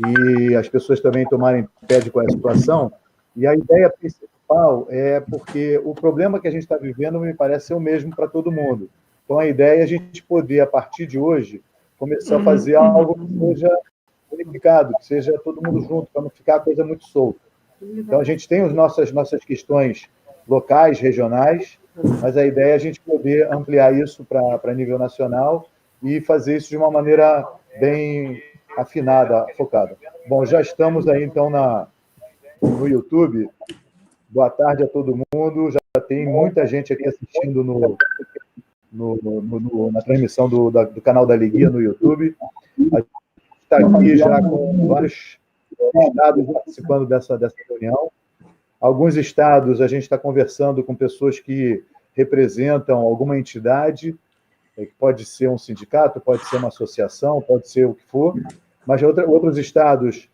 e as pessoas também tomarem pé de qual é a situação. E a ideia principal é porque o problema que a gente está vivendo me parece ser o mesmo para todo mundo. Então, a ideia é a gente poder, a partir de hoje, começar a fazer algo que seja unificado, que seja todo mundo junto, para não ficar a coisa muito solta. Então, a gente tem as nossas questões locais, regionais, mas a ideia é a gente poder ampliar isso para nível nacional e fazer isso de uma maneira bem afinada, focada. Bom, já estamos aí, então, no YouTube. Boa tarde a todo mundo. Já tem muita gente aqui assistindo na transmissão do canal da Liguia no YouTube. A gente está aqui já com vários estados participando dessa reunião. Alguns estados a gente está conversando com pessoas que representam alguma entidade, que pode ser um sindicato, pode ser uma associação, pode ser o que for, mas outros estados,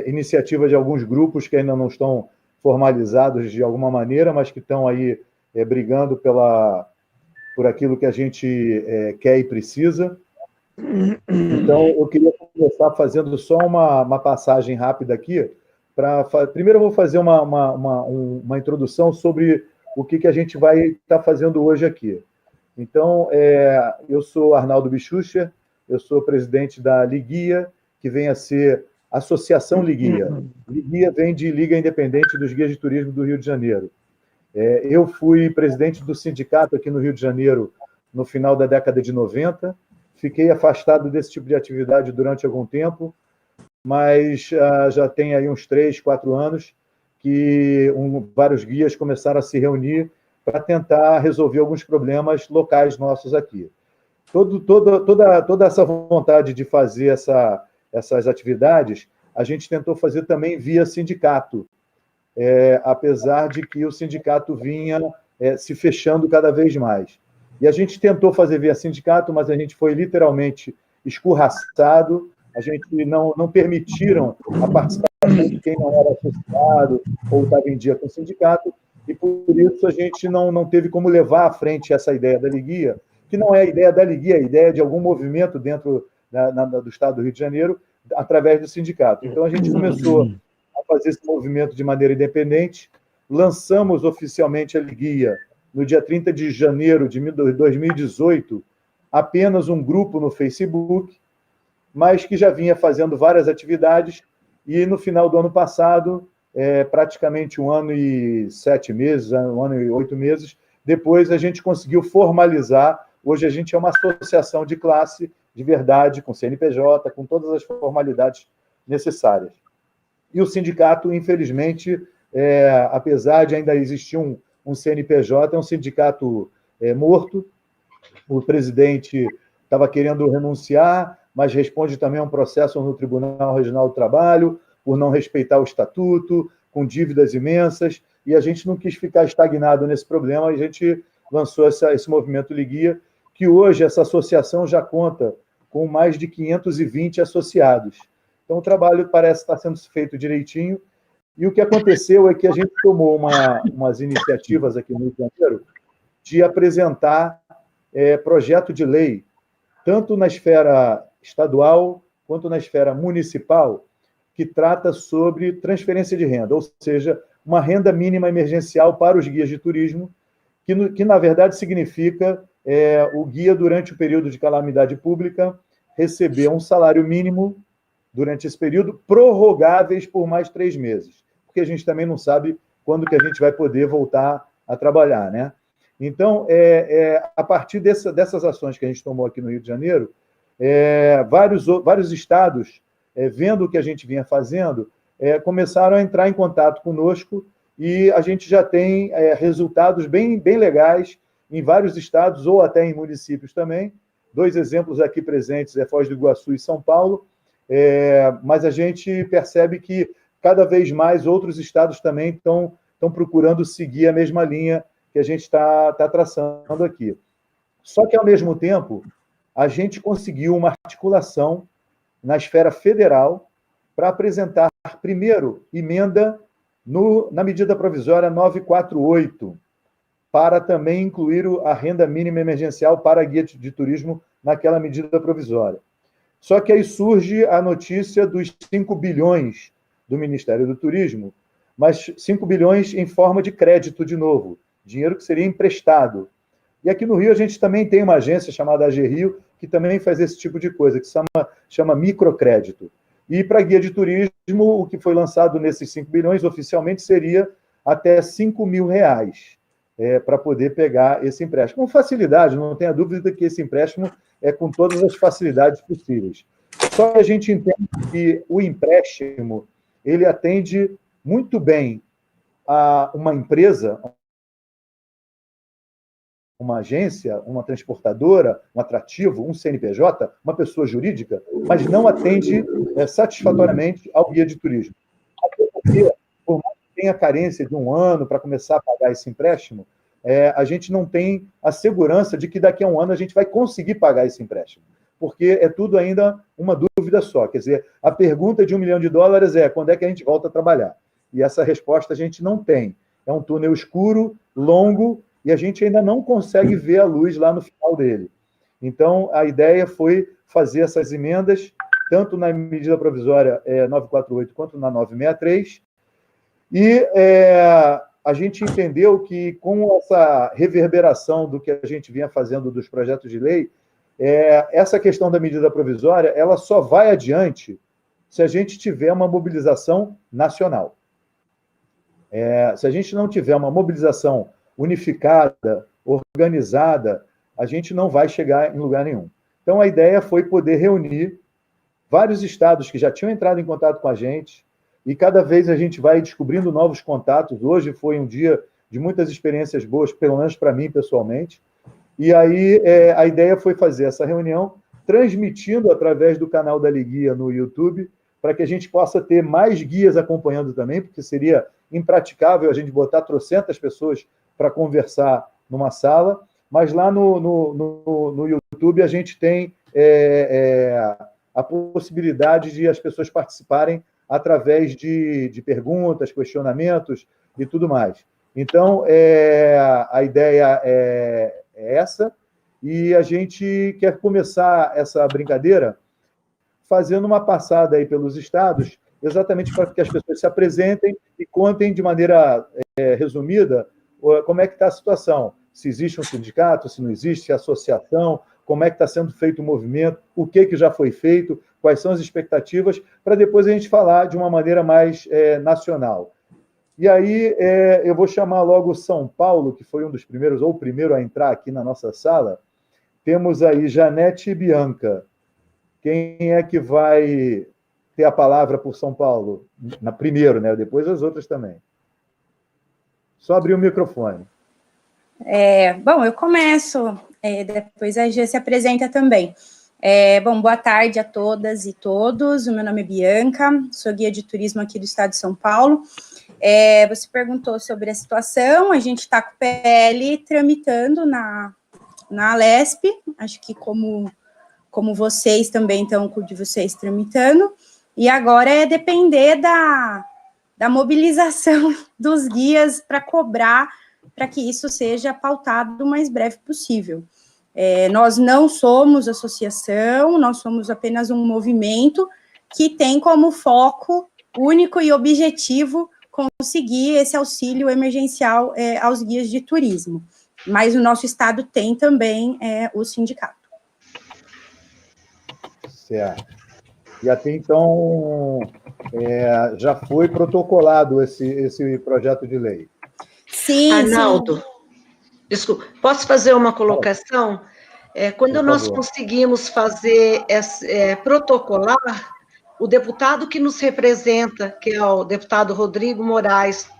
iniciativa de alguns grupos que ainda não estão formalizados de alguma maneira, mas que estão aí brigando por aquilo que a gente quer e precisa. Então, eu queria começar fazendo só uma passagem rápida aqui. Primeiro, eu vou fazer uma introdução sobre o que a gente vai estar fazendo hoje aqui. Então, eu sou Arnaldo Bichucher, eu sou presidente da Liguia, que vem a ser Associação Liguia. Liguia vem de Liga Independente dos Guias de Turismo do Rio de Janeiro. Eu fui presidente do sindicato aqui no Rio de Janeiro no final da década de 90, fiquei afastado desse tipo de atividade durante algum tempo, mas já tem aí uns 3, 4 anos que vários guias começaram a se reunir para tentar resolver alguns problemas locais nossos aqui. Toda essa vontade de fazer essas atividades, a gente tentou fazer também via sindicato, apesar de que o sindicato vinha se fechando cada vez mais. E a gente tentou fazer via sindicato, mas a gente foi literalmente escorraçado, a gente não permitiram a participação de quem não era associado ou estava em dia com o sindicato, e por isso a gente não teve como levar à frente essa ideia da Liguia, que não é a ideia da Liguia, é a ideia de algum movimento dentro do Estado do Rio de Janeiro, através do sindicato. Então, a gente começou a fazer esse movimento de maneira independente, lançamos oficialmente a Liguia no dia 30 de janeiro de 2018, apenas um grupo no Facebook, mas que já vinha fazendo várias atividades, e no final do ano passado, praticamente 1 ano e 7 meses, 1 ano e 8 meses, depois a gente conseguiu formalizar. Hoje a gente é uma associação de classe, de verdade, com CNPJ, com todas as formalidades necessárias. E o sindicato, infelizmente, apesar de ainda existir um CNPJ, é um sindicato morto. O presidente estava querendo renunciar, mas responde também a um processo no Tribunal Regional do Trabalho, por não respeitar o estatuto, com dívidas imensas, e a gente não quis ficar estagnado nesse problema, e a gente lançou esse movimento Liguia, que hoje essa associação já conta com mais de 520 associados. Então, o trabalho parece estar sendo feito direitinho, e o que aconteceu é que a gente tomou umas iniciativas aqui no Rio de Janeiro de apresentar projeto de lei, tanto na esfera estadual quanto na esfera municipal, que trata sobre transferência de renda, ou seja, uma renda mínima emergencial para os guias de turismo, que na verdade significa o guia, durante o período de calamidade pública, receber um salário mínimo durante esse período, prorrogáveis por mais 3 meses, porque a gente também não sabe quando que a gente vai poder voltar a trabalhar, né? Então, a partir dessas ações que a gente tomou aqui no Rio de Janeiro, vários estados, vendo o que a gente vinha fazendo, começaram a entrar em contato conosco, e a gente já tem resultados bem legais em vários estados, ou até em municípios também. 2 exemplos aqui presentes, Foz do Iguaçu e São Paulo, mas a gente percebe que cada vez mais outros estados também estão procurando seguir a mesma linha que a gente está traçando aqui. Só que, ao mesmo tempo, a gente conseguiu uma articulação na esfera federal para apresentar, primeiro, emenda na medida provisória 948, para também incluir a renda mínima emergencial para a guia de turismo naquela medida provisória. Só que aí surge a notícia dos 5 bilhões do Ministério do Turismo, mas 5 bilhões em forma de crédito de novo, dinheiro que seria emprestado. E aqui no Rio a gente também tem uma agência chamada AG Rio, que também faz esse tipo de coisa, que chama microcrédito. E para guia de turismo, o que foi lançado nesses 5 bilhões oficialmente seria até 5 mil reais para poder pegar esse empréstimo. Com facilidade, não tenha dúvida que esse empréstimo é com todas as facilidades possíveis. Só que a gente entende que o empréstimo ele atende muito bem a uma empresa, uma agência, uma transportadora, um atrativo, um CNPJ, uma pessoa jurídica, mas não atende satisfatoriamente ao guia de turismo. Até porque, por mais que tenha carência de 1 ano para começar a pagar esse empréstimo, a gente não tem a segurança de que daqui a 1 ano a gente vai conseguir pagar esse empréstimo, porque é tudo ainda uma dúvida só. Quer dizer, a pergunta de $1 milhão é quando é que a gente volta a trabalhar? E essa resposta a gente não tem. É um túnel escuro, longo, e a gente ainda não consegue ver a luz lá no final dele. Então, a ideia foi fazer essas emendas, tanto na medida provisória 948 quanto na 963, e a gente entendeu que, com essa reverberação do que a gente vinha fazendo dos projetos de lei, essa questão da medida provisória ela só vai adiante se a gente tiver uma mobilização nacional. Se a gente não tiver uma mobilização unificada, organizada, a gente não vai chegar em lugar nenhum. Então, a ideia foi poder reunir vários estados que já tinham entrado em contato com a gente, e cada vez a gente vai descobrindo novos contatos. Hoje foi um dia de muitas experiências boas, pelo menos para mim, pessoalmente. E aí a ideia foi fazer essa reunião, transmitindo através do canal da Liguia no YouTube, para que a gente possa ter mais guias acompanhando também, porque seria impraticável a gente botar trocentas pessoas para conversar numa sala, mas lá no YouTube a gente tem a possibilidade de as pessoas participarem através de perguntas, questionamentos e tudo mais. Então, a ideia é essa, e a gente quer começar essa brincadeira fazendo uma passada aí pelos estados, exatamente para que as pessoas se apresentem e contem de maneira resumida como é que está a situação, se existe um sindicato, se não existe, se é associação, como é que está sendo feito o movimento, o que já foi feito, quais são as expectativas, para depois a gente falar de uma maneira mais nacional. E aí eu vou chamar logo São Paulo, que foi um dos primeiros, ou o primeiro a entrar aqui na nossa sala. Temos aí Janete e Bianca. Quem é que vai ter a palavra por São Paulo? Primeiro, né? Depois as outras também. Só abrir o microfone. Bom, eu começo, depois a Gê se apresenta também. Bom, boa tarde a todas e todos. O meu nome é Bianca, sou guia de turismo aqui do estado de São Paulo. Você perguntou sobre a situação, a gente está com o PL tramitando na Alesp, acho que como vocês também estão com o de vocês tramitando, e agora é depender da mobilização dos guias para cobrar, para que isso seja pautado o mais breve possível. Nós não somos associação, nós somos apenas um movimento que tem como foco único e objetivo conseguir esse auxílio emergencial aos guias de turismo. Mas o nosso estado tem também o sindicato. Certo. E até então já foi protocolado esse projeto de lei. Sim, Arnaldo, sim. Desculpa, posso fazer uma colocação? Quando nós conseguimos protocolar, o deputado que nos representa, que é o deputado Rodrigo Moraes,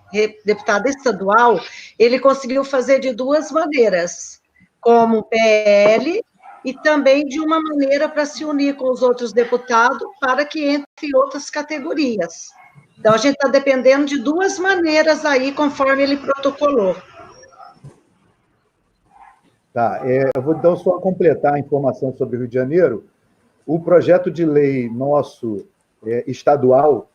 deputado estadual, ele conseguiu fazer de 2 maneiras, como PL e também de uma maneira para se unir com os outros deputados para que entre outras categorias. Então, a gente está dependendo de 2 maneiras aí, conforme ele protocolou. Tá, eu vou então só completar a informação sobre o Rio de Janeiro. O projeto de lei nosso estadual,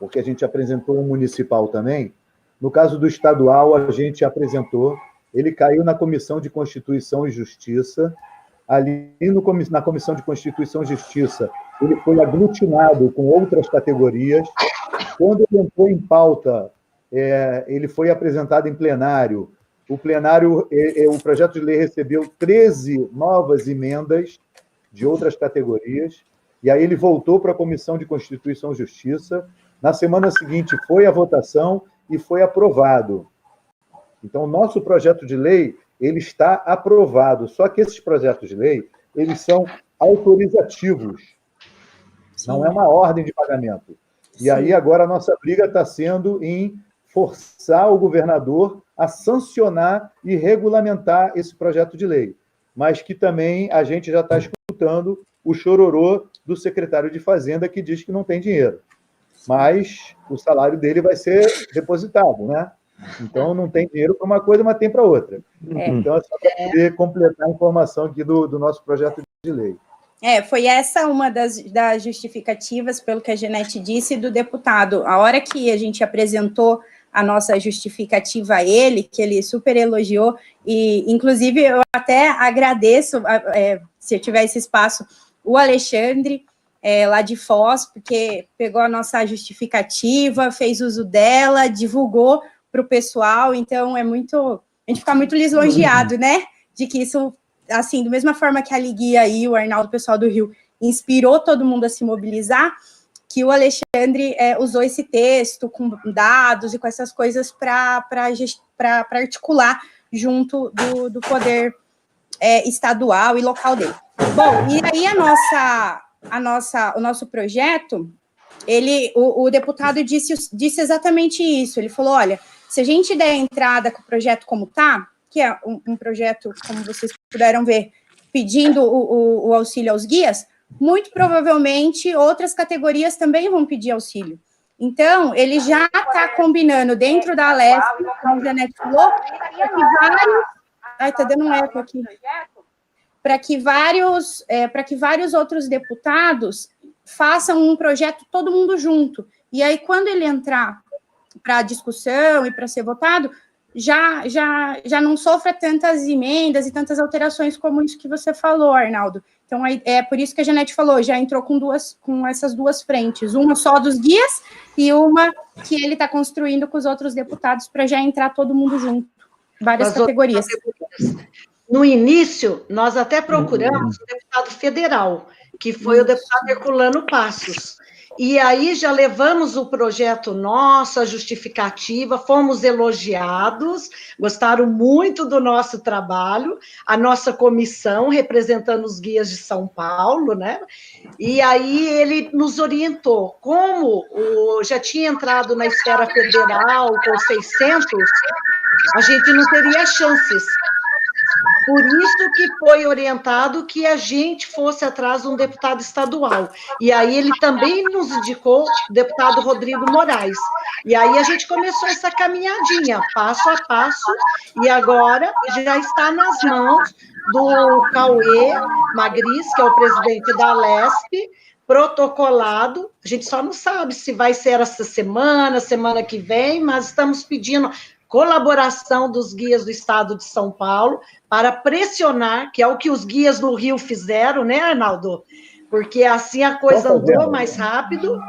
porque a gente apresentou um municipal também, no caso do estadual, a gente apresentou, ele caiu na Comissão de Constituição e Justiça. Ali, na Comissão de Constituição e Justiça, ele foi aglutinado com outras categorias. Quando ele entrou em pauta, ele foi apresentado em plenário. O plenário, o projeto de lei recebeu 13 novas emendas de outras categorias, e aí ele voltou para a Comissão de Constituição e Justiça. Na semana seguinte, foi a votação e foi aprovado. Então, o nosso projeto de lei, ele está aprovado, só que esses projetos de lei, eles são autorizativos, não é uma ordem de pagamento. E aí, agora, a nossa briga está sendo em forçar o governador a sancionar e regulamentar esse projeto de lei, mas que também a gente já está escutando o chororô do secretário de Fazenda, que diz que não tem dinheiro, mas o salário dele vai ser depositado, né? Então, não tem dinheiro para uma coisa, mas tem para outra. Então, é só para poder completar a informação aqui do nosso projeto de lei. Foi essa uma das justificativas, pelo que a Janete disse, do deputado. A hora que a gente apresentou a nossa justificativa a ele, que ele super elogiou, e, inclusive, eu até agradeço, se eu tiver esse espaço, o Alexandre, lá de Foz, porque pegou a nossa justificativa, fez uso dela, divulgou para o pessoal, então a gente fica muito lisonjeado, né, de que isso, assim, da mesma forma que a Liguia e o Arnaldo, o pessoal do Rio, inspirou todo mundo a se mobilizar, que o Alexandre usou esse texto com dados e com essas coisas para articular junto do poder estadual e local dele. Bom, e aí o nosso projeto, o deputado disse exatamente isso. Ele falou, olha, se a gente der entrada com o projeto como está, que é um projeto, como vocês puderam ver, pedindo o auxílio aos guias, muito provavelmente outras categorias também vão pedir auxílio. Então, ele já está combinando dentro da Alesp, como a Janete falou, para que vários... Ai, está dando um eco aqui. Para que vários outros deputados façam um projeto todo mundo junto. E aí, quando ele entrar para discussão e para ser votado, já não sofra tantas emendas e tantas alterações como isso que você falou, Arnaldo. Então, é por isso que a Janete falou, já entrou com essas duas frentes, uma só dos guias e uma que ele está construindo com os outros deputados para já entrar todo mundo junto, várias categorias. No início, nós até procuramos o deputado federal, que foi o deputado Herculano Passos. E aí já levamos o projeto nosso, a justificativa, fomos elogiados, gostaram muito do nosso trabalho, a nossa comissão representando os guias de São Paulo, né? E aí ele nos orientou, como já tinha entrado na esfera federal com 600, a gente não teria chances. Por isso que foi orientado que a gente fosse atrás de um deputado estadual. E aí ele também nos indicou o deputado Rodrigo Moraes. E aí a gente começou essa caminhadinha, passo a passo, e agora já está nas mãos do Cauê Magris, que é o presidente da Alesp, protocolado. A gente só não sabe se vai ser essa semana que vem, mas estamos pedindo colaboração dos guias do estado de São Paulo para pressionar, que é o que os guias no Rio fizeram, né, Arnaldo? Porque assim a coisa andou mais rápido,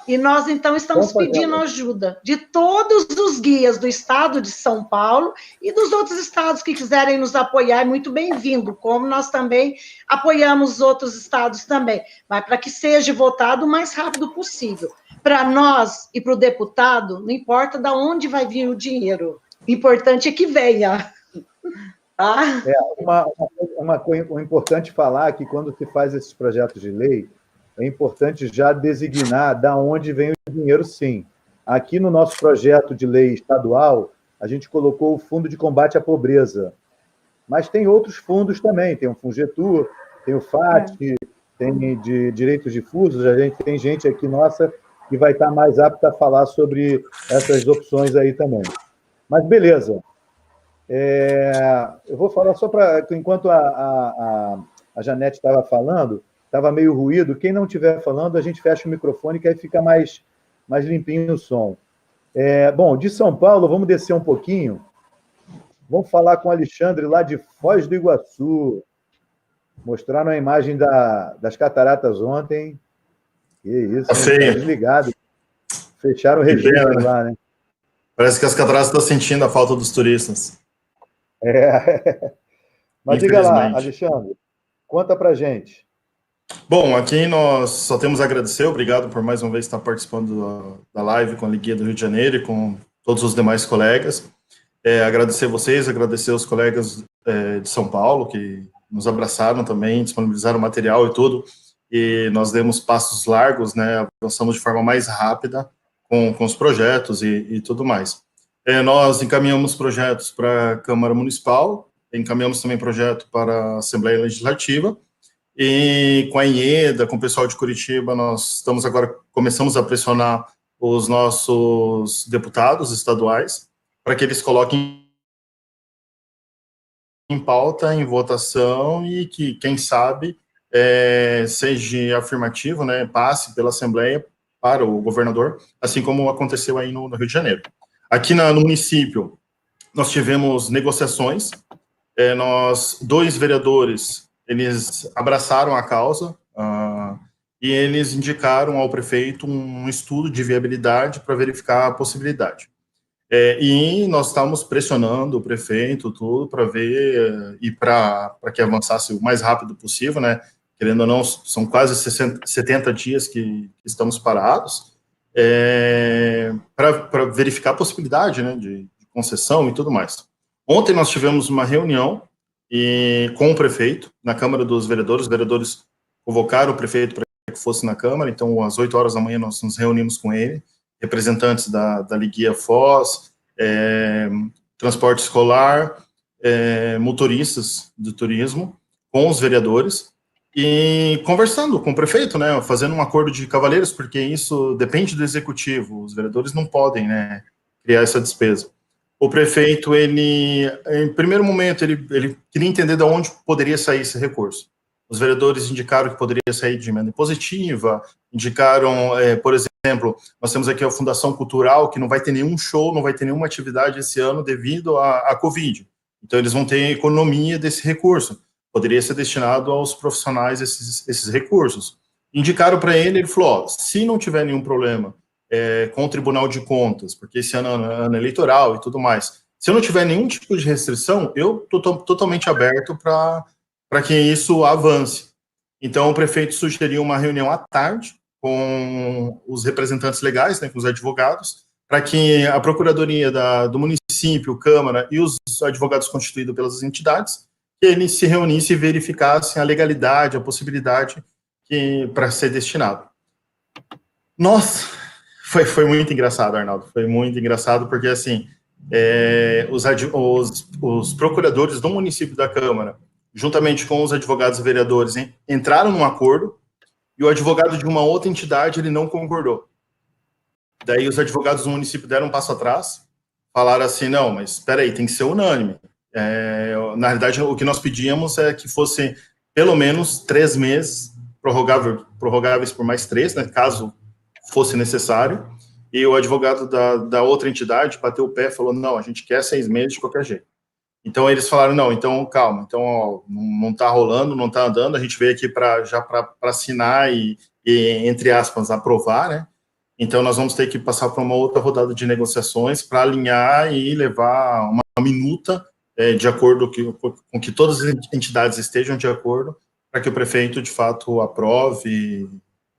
e nós, então, estamos pedindo ajuda de todos os guias do estado de São Paulo e dos outros estados que quiserem nos apoiar, é muito bem-vindo, como nós também apoiamos os outros estados também, mas para que seja votado o mais rápido possível. Para nós e para o deputado, não importa de onde vai vir o dinheiro, o importante é que venha. Tá? Uma coisa importante falar que quando se faz esses projetos de lei, é importante já designar de onde vem o dinheiro, sim. Aqui no nosso projeto de lei estadual, a gente colocou o Fundo de Combate à Pobreza, mas tem outros fundos também, tem o Fungetur, tem o FAT, tem de direitos difusos, tem gente aqui nossa que vai estar mais apta a falar sobre essas opções aí também. Mas beleza. Eu vou falar só para... Enquanto a Janete estava falando, estava meio ruído. Quem não estiver falando, a gente fecha o microfone, que aí fica mais limpinho o som. Bom, de São Paulo, vamos descer um pouquinho. Vamos falar com o Alexandre, lá de Foz do Iguaçu. Mostraram a imagem das cataratas ontem. Que isso, Tá feio. Desligado. Fecharam o registro lá, né? Parece que as cataratas estão sentindo a falta dos turistas. Mas diga lá, Alexandre, conta pra gente. Bom, aqui nós só temos a agradecer, obrigado por mais uma vez estar participando da live com a Liguia do Rio de Janeiro e com todos os demais colegas. Agradecer vocês, agradecer os colegas de São Paulo, que nos abraçaram também, disponibilizaram material e tudo, e nós demos passos largos, né, avançamos de forma mais rápida com os projetos e tudo mais. Nós encaminhamos projetos para a Câmara Municipal, encaminhamos também projeto para a Assembleia Legislativa, e com a INEDA, com o pessoal de Curitiba, nós estamos agora, começamos a pressionar os nossos deputados estaduais, para que eles coloquem em pauta, em votação, e que, quem sabe, seja afirmativo, né, passe pela Assembleia para o governador, assim como aconteceu aí no Rio de Janeiro. Aqui no município, nós tivemos negociações, dois vereadores, eles abraçaram a causa, e eles indicaram ao prefeito um estudo de viabilidade para verificar a possibilidade. E nós estamos pressionando o prefeito, tudo, para ver e para que avançasse o mais rápido possível, né? Querendo ou não, são quase 70 dias que estamos parados, para verificar a possibilidade, né, de concessão e tudo mais. Ontem nós tivemos uma reunião com o prefeito, na Câmara dos Vereadores. Os vereadores convocaram o prefeito para que fosse na Câmara, então às 8 horas da manhã nós nos reunimos com ele, representantes da Liguia Foz, transporte escolar, motoristas de turismo, com os vereadores, e conversando com o prefeito, né, fazendo um acordo de cavalheiros, porque isso depende do executivo, os vereadores não podem, né, criar essa despesa. O prefeito, em primeiro momento, ele queria entender de onde poderia sair esse recurso. Os vereadores indicaram que poderia sair de emenda impositiva, indicaram, por exemplo, nós temos aqui a Fundação Cultural, que não vai ter nenhum show, não vai ter nenhuma atividade esse ano devido à Covid. Então, eles vão ter economia desse recurso. Poderia ser destinado aos profissionais esses recursos. Indicaram para ele falou, se não tiver nenhum problema com o Tribunal de Contas, porque esse ano é ano eleitoral e tudo mais, se eu não tiver nenhum tipo de restrição, eu estou totalmente aberto para que isso avance. Então, o prefeito sugeriu uma reunião à tarde com os representantes legais, né, com os advogados, para que a Procuradoria do município, Câmara e os advogados constituídos pelas entidades, que eles se reunissem e verificassem a legalidade, a possibilidade para ser destinado. Nossa, foi muito engraçado, Arnaldo, foi muito engraçado, porque, assim, os procuradores do município da Câmara, juntamente com os advogados e vereadores, entraram num acordo, e o advogado de uma outra entidade, ele não concordou. Daí os advogados do município deram um passo atrás, falaram assim, não, mas espera aí, tem que ser unânime. Na realidade, o que nós pedíamos é que fosse pelo menos 3 meses, prorrogáveis por mais 3, né, caso fosse necessário, e o advogado da outra entidade bateu o pé e falou, não, a gente quer 6 meses de qualquer jeito. Então, eles falaram, não, então, calma, então, ó, não está rolando, não está andando, a gente veio aqui para assinar e, entre aspas, aprovar, né? Então, nós vamos ter que passar por uma outra rodada de negociações para alinhar e levar uma minuta de acordo com que todas as entidades estejam de acordo, para que o prefeito, de fato, aprove,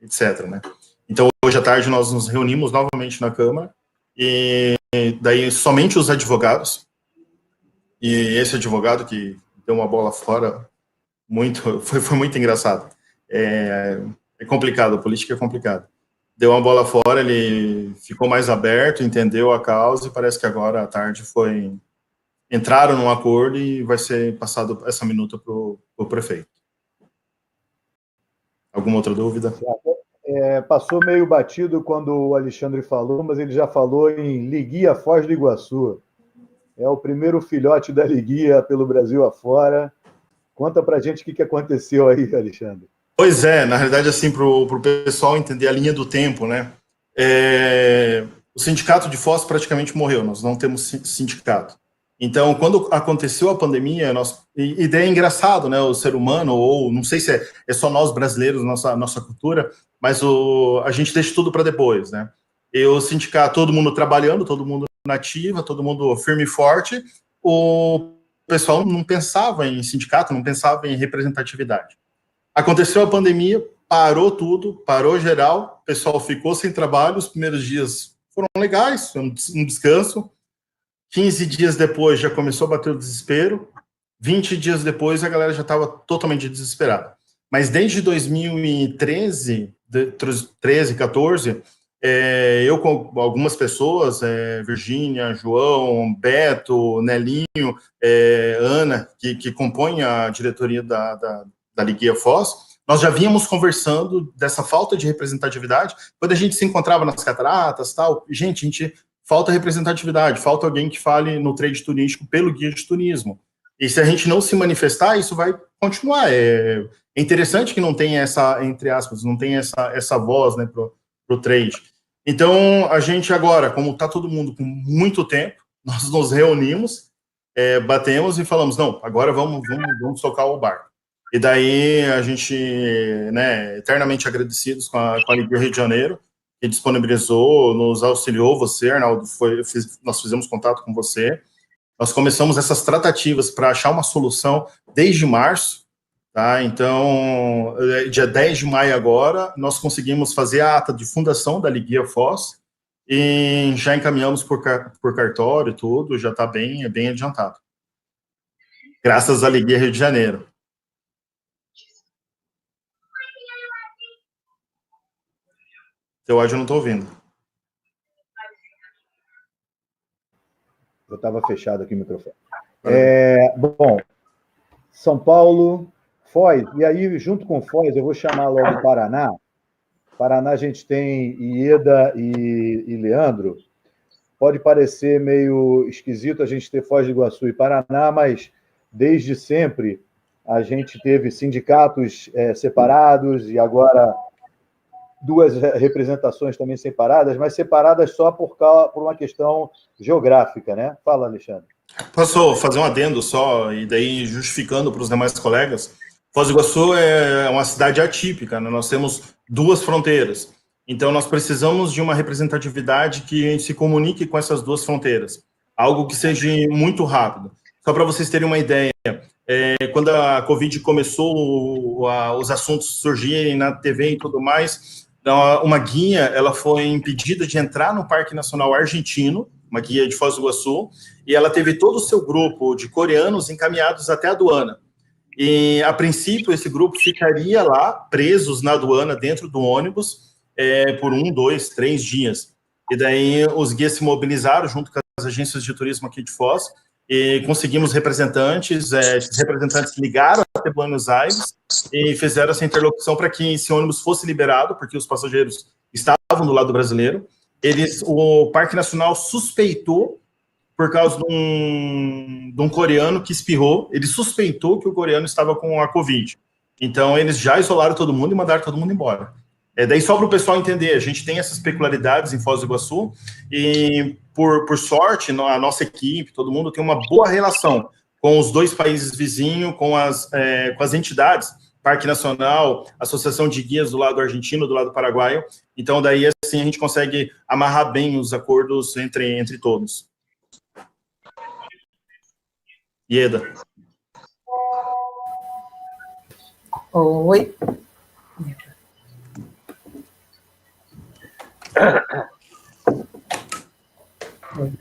etc., né? Então, hoje à tarde, nós nos reunimos novamente na Câmara, e daí somente os advogados, e esse advogado que deu uma bola fora, foi muito engraçado. É complicado, a política é complicada. Deu uma bola fora, ele ficou mais aberto, entendeu a causa, e parece que agora à tarde entraram num acordo e vai ser passado essa minuta para o prefeito. Alguma outra dúvida? Passou meio batido quando o Alexandre falou, mas ele já falou em Liguia Foz do Iguaçu. É o primeiro filhote da Liguia pelo Brasil afora. Conta pra gente o que aconteceu aí, Alexandre. Pois é, na realidade, assim, para o pessoal entender a linha do tempo, né? O sindicato de Foz praticamente morreu, nós não temos sindicato. Então, quando aconteceu a pandemia, e daí é engraçado, né, o ser humano, ou não sei se é só nós brasileiros, nossa cultura, mas a gente deixa tudo para depois, né? O sindicato, todo mundo trabalhando, todo mundo na ativa, todo mundo firme e forte, o pessoal não pensava em sindicato, não pensava em representatividade. Aconteceu a pandemia, parou tudo, parou geral, o pessoal ficou sem trabalho, os primeiros dias foram legais, um descanso. 15 dias depois já começou a bater o desespero, 20 dias depois a galera já estava totalmente desesperada. Mas desde 2013, 14, eu com algumas pessoas, Virgínia, João, Beto, Nelinho, Ana, que compõem a diretoria da Liguia Foz, nós já vínhamos conversando dessa falta de representatividade, quando a gente se encontrava nas cataratas, tal, a gente falta representatividade, falta alguém que fale no trade turístico pelo guia de turismo. E se a gente não se manifestar, isso vai continuar. É interessante que não tenha essa, entre aspas, não tenha essa voz, né, pro trade. Então, a gente agora, como está todo mundo com muito tempo, nós nos reunimos, batemos e falamos, não, agora vamos tocar o barco. E daí a gente, né, eternamente agradecidos com a Liguia Rio de Janeiro, que disponibilizou, nos auxiliou, você, Arnaldo, nós fizemos contato com você, nós começamos essas tratativas para achar uma solução desde março, tá? Então, dia 10 de maio agora, nós conseguimos fazer a ata de fundação da Liguia Foz e já encaminhamos por cartório e tudo, já está bem adiantado. Graças à Liguia Rio de Janeiro. Teu áudio eu não estou ouvindo. Eu estava fechado aqui o microfone. Bom, São Paulo, Foz, e aí, junto com Foz, eu vou chamar logo o Paraná. Paraná a gente tem Ieda e Leandro. Pode parecer meio esquisito a gente ter Foz do Iguaçu e Paraná, mas desde sempre a gente teve sindicatos separados e agora duas representações também separadas, mas separadas só por uma questão geográfica, né? Fala, Alexandre. Posso fazer um adendo só, e daí justificando para os demais colegas? Foz do Iguaçu é uma cidade atípica, né? Nós temos duas fronteiras, então nós precisamos de uma representatividade que se comunique com essas duas fronteiras, algo que seja muito rápido. Só para vocês terem uma ideia, quando a Covid começou, os assuntos surgirem na TV e tudo mais, uma guia ela foi impedida de entrar no Parque Nacional Argentino, uma guia de Foz do Iguaçu, e ela teve todo o seu grupo de coreanos encaminhados até a aduana. E, a princípio, esse grupo ficaria lá, presos na aduana, dentro do ônibus, por 1, 2, 3 dias. E daí os guias se mobilizaram junto com as agências de turismo aqui de Foz, e conseguimos representantes, esses representantes ligaram até Buenos Aires e fizeram essa interlocução para que esse ônibus fosse liberado, porque os passageiros estavam do lado brasileiro. O Parque Nacional suspeitou, por causa de um coreano que espirrou, ele suspeitou que o coreano estava com a Covid. Então, eles já isolaram todo mundo e mandaram todo mundo embora. Daí, só para o pessoal entender, a gente tem essas peculiaridades em Foz do Iguaçu e, por sorte, a nossa equipe, todo mundo tem uma boa relação com os dois países vizinhos, com as entidades, Parque Nacional, Associação de Guias do lado argentino, do lado paraguaio. Então, daí, assim, a gente consegue amarrar bem os acordos entre todos. Ieda. Oi.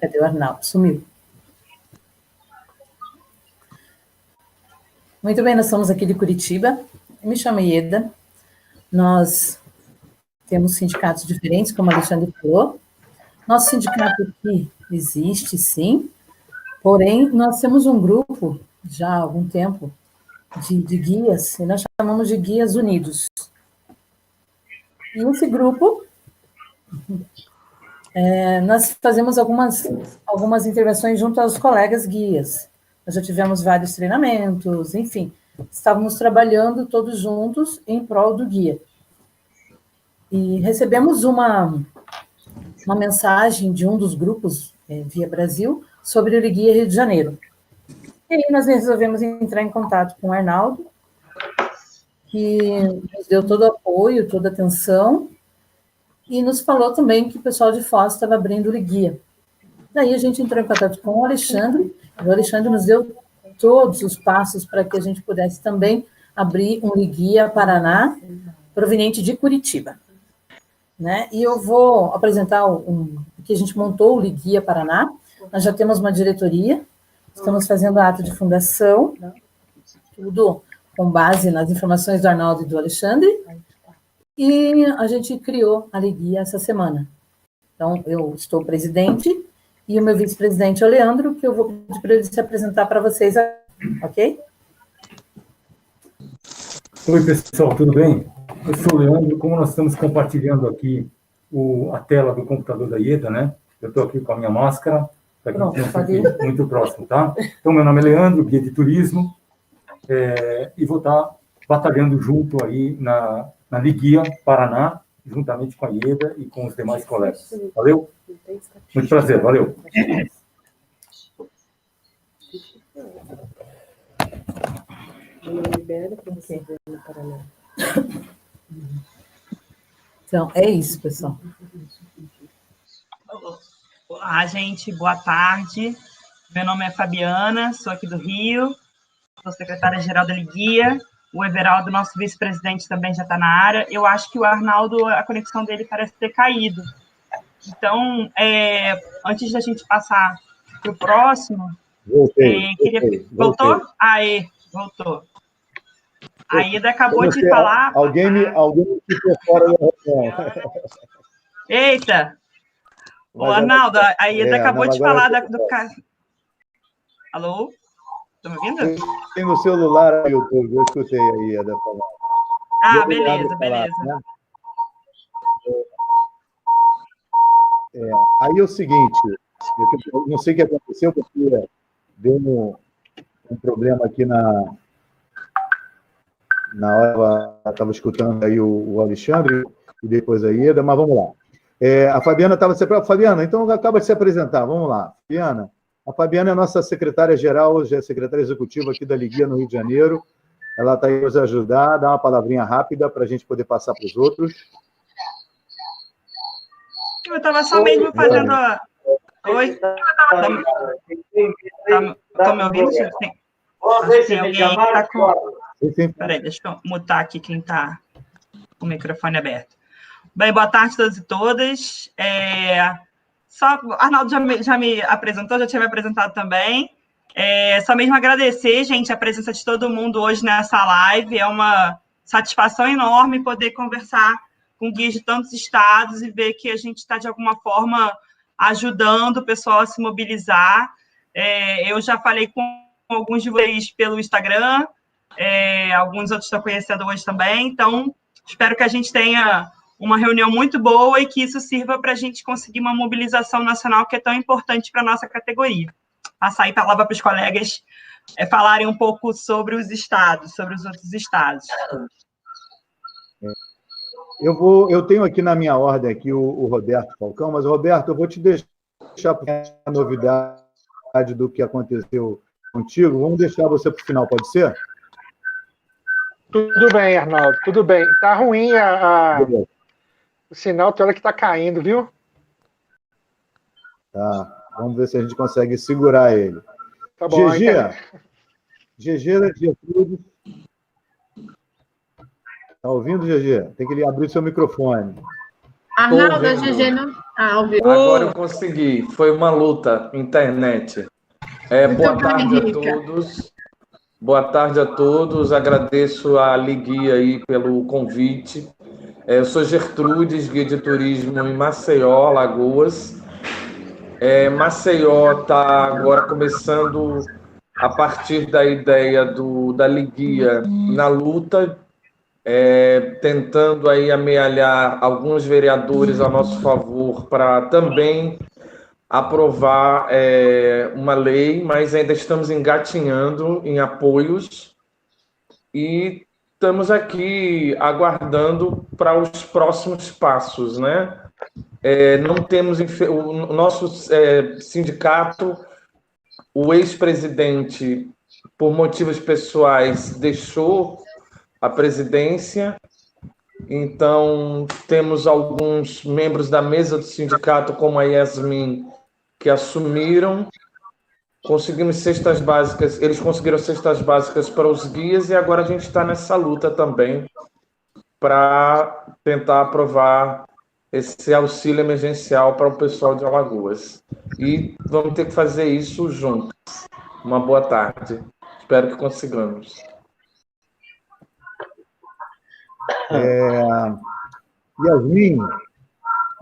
Cadê o Arnaldo? Sumiu. Muito bem, nós estamos aqui de Curitiba. Eu me chamo Ieda. Nós temos sindicatos diferentes, como a Alexandre falou. Nosso sindicato aqui existe, sim. Porém, nós temos um grupo, já há algum tempo, de guias, e nós chamamos de Guias Unidos. E esse grupo, nós fazemos algumas intervenções junto aos colegas guias. Nós já tivemos vários treinamentos, enfim, estávamos trabalhando todos juntos em prol do guia. E recebemos uma mensagem de um dos grupos, Via Brasil, sobre o Liguia Rio de Janeiro. E aí nós resolvemos entrar em contato com o Arnaldo, que nos deu todo o apoio, toda a atenção, e nos falou também que o pessoal de Foz estava abrindo o Liguia. Daí a gente entrou em contato com o Alexandre nos deu todos os passos para que a gente pudesse também abrir um Liguia Paraná, proveniente de Curitiba. Né? E eu vou apresentar que a gente montou o Liguia Paraná. Nós já temos uma diretoria, estamos fazendo ato de fundação, tudo com base nas informações do Arnaldo e do Alexandre, e a gente criou a Liguia essa semana. Então, eu estou presidente, e o meu vice-presidente é o Leandro, que eu vou pedir para ele se apresentar para vocês, ok? Oi, pessoal, tudo bem? Eu sou o Leandro, como nós estamos compartilhando aqui a tela do computador da IEDA, né? Eu estou aqui com a minha máscara, para que não fique muito próximo, tá? Então, meu nome é Leandro, guia de turismo, e vou estar batalhando junto aí na Liguia Paraná, juntamente com a IEDA e com os demais colegas. Valeu? Muito prazer, valeu. Então, é isso, pessoal. Olá, gente, boa tarde. Meu nome é Fabiana, sou aqui do Rio, sou secretária-geral da Liguia. O Everaldo, nosso vice-presidente, também já está na área. Eu acho que o Arnaldo, a conexão dele parece ter caído. Então, antes da gente passar para o próximo... Voltei. Voltou? Aê, voltou. A Ida acabou de falar... Alguém me ficou fora da reunião. Eita! O Arnaldo, a Ida acabou de falar do caso. Alô? Estão me ouvindo? Tem no celular no YouTube, eu escutei a Ida falar. Ah, beleza. Né? Aí é o seguinte, eu não sei o que aconteceu, porque deu um problema aqui na hora, eu estava escutando aí o Alexandre e depois a Ieda, mas vamos lá. A Fabiana estava separada. Fabiana, então acaba de se apresentar, vamos lá. Fabiana, a Fabiana é a nossa secretária-geral, já é secretária executiva aqui da Liguia no Rio de Janeiro. Ela está aí para nos ajudar, dá uma palavrinha rápida para a gente poder passar para os outros. Eu estava só mesmo fazendo a... Oi? Estão me ouvindo? Tem alguém aí que está com... Peraí, deixa eu mutar aqui quem está com o microfone aberto. Bem, boa tarde a todos e todas. O Arnaldo já me apresentou, já tinha me apresentado também. Só mesmo agradecer, gente, a presença de todo mundo hoje nessa live. É uma satisfação enorme poder conversar com guias de tantos estados e ver que a gente está, de alguma forma, ajudando o pessoal a se mobilizar. Eu já falei com alguns de vocês pelo Instagram, alguns outros estão conhecendo hoje também, então espero que a gente tenha uma reunião muito boa e que isso sirva para a gente conseguir uma mobilização nacional que é tão importante para a nossa categoria. Passar aí a palavra para os colegas falarem um pouco sobre os estados, sobre os outros estados. Eu tenho aqui na minha ordem aqui o Roberto Falcão, mas, Roberto, eu vou te deixar para a novidade do que aconteceu contigo. Vamos deixar você para o final, pode ser? Tudo bem, Arnaldo, tudo bem. Tá ruim o sinal, tem hora que tá caindo, viu? Tá, vamos ver se a gente consegue segurar ele. Tá bom. GG da Gertrudes. Tá ouvindo, GG? Tem que abrir o seu microfone. Arnaldo, a GG não... ouviu. Agora eu consegui. Foi uma luta, internet. Boa tarde a todos. Boa tarde a todos. Agradeço a Liguia aí pelo convite. Eu sou Gertrudes, guia de turismo em Maceió, Alagoas. Maceió está agora começando, a partir da ideia da Liguia, na luta, tentando aí amealhar alguns vereadores a nosso favor para também aprovar uma lei, mas ainda estamos engatinhando em apoios e estamos aqui aguardando para os próximos passos, né? Não temos o nosso sindicato o ex-presidente, por motivos pessoais, deixou a presidência. Então, temos alguns membros da mesa do sindicato, como a Yasmin, que assumiram. Conseguimos cestas básicas, eles conseguiram cestas básicas para os guias, e agora a gente está nessa luta também para tentar aprovar esse auxílio emergencial para o pessoal de Alagoas. E vamos ter que fazer isso juntos. Uma boa tarde. Espero que consigamos.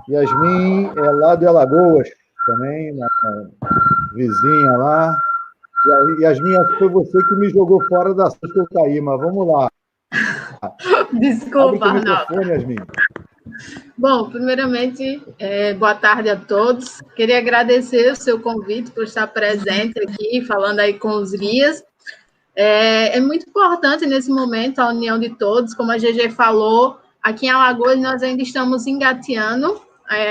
Yasmin é lá de Alagoas também, vizinha lá. Yasmin, acho que foi você que me jogou fora da sala que eu caí, mas vamos lá. Desculpa, Arnaldo. Yasmin. Bom, primeiramente, boa tarde a todos. Queria agradecer o seu convite por estar presente aqui, falando aí com os guias. É muito importante nesse momento a união de todos, como a GG falou, aqui em Alagoas nós ainda estamos engateando,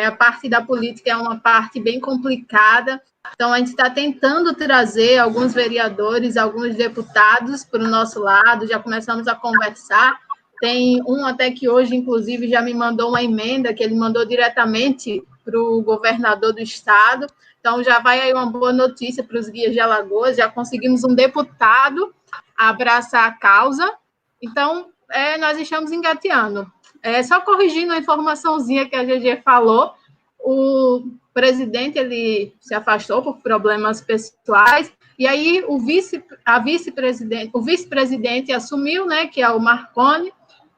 a parte da política é uma parte bem complicada, então a gente está tentando trazer alguns vereadores, alguns deputados para o nosso lado, já começamos a conversar, tem um até que hoje, inclusive, já me mandou uma emenda que ele mandou diretamente para o governador do estado, então já vai aí uma boa notícia para os guias de Alagoas, já conseguimos um deputado a abraçar a causa, então nós estamos engateando. Só corrigindo a informaçãozinha que a GG falou, o presidente ele se afastou por problemas pessoais, e aí o vice-presidente assumiu, né, que é o Marconi,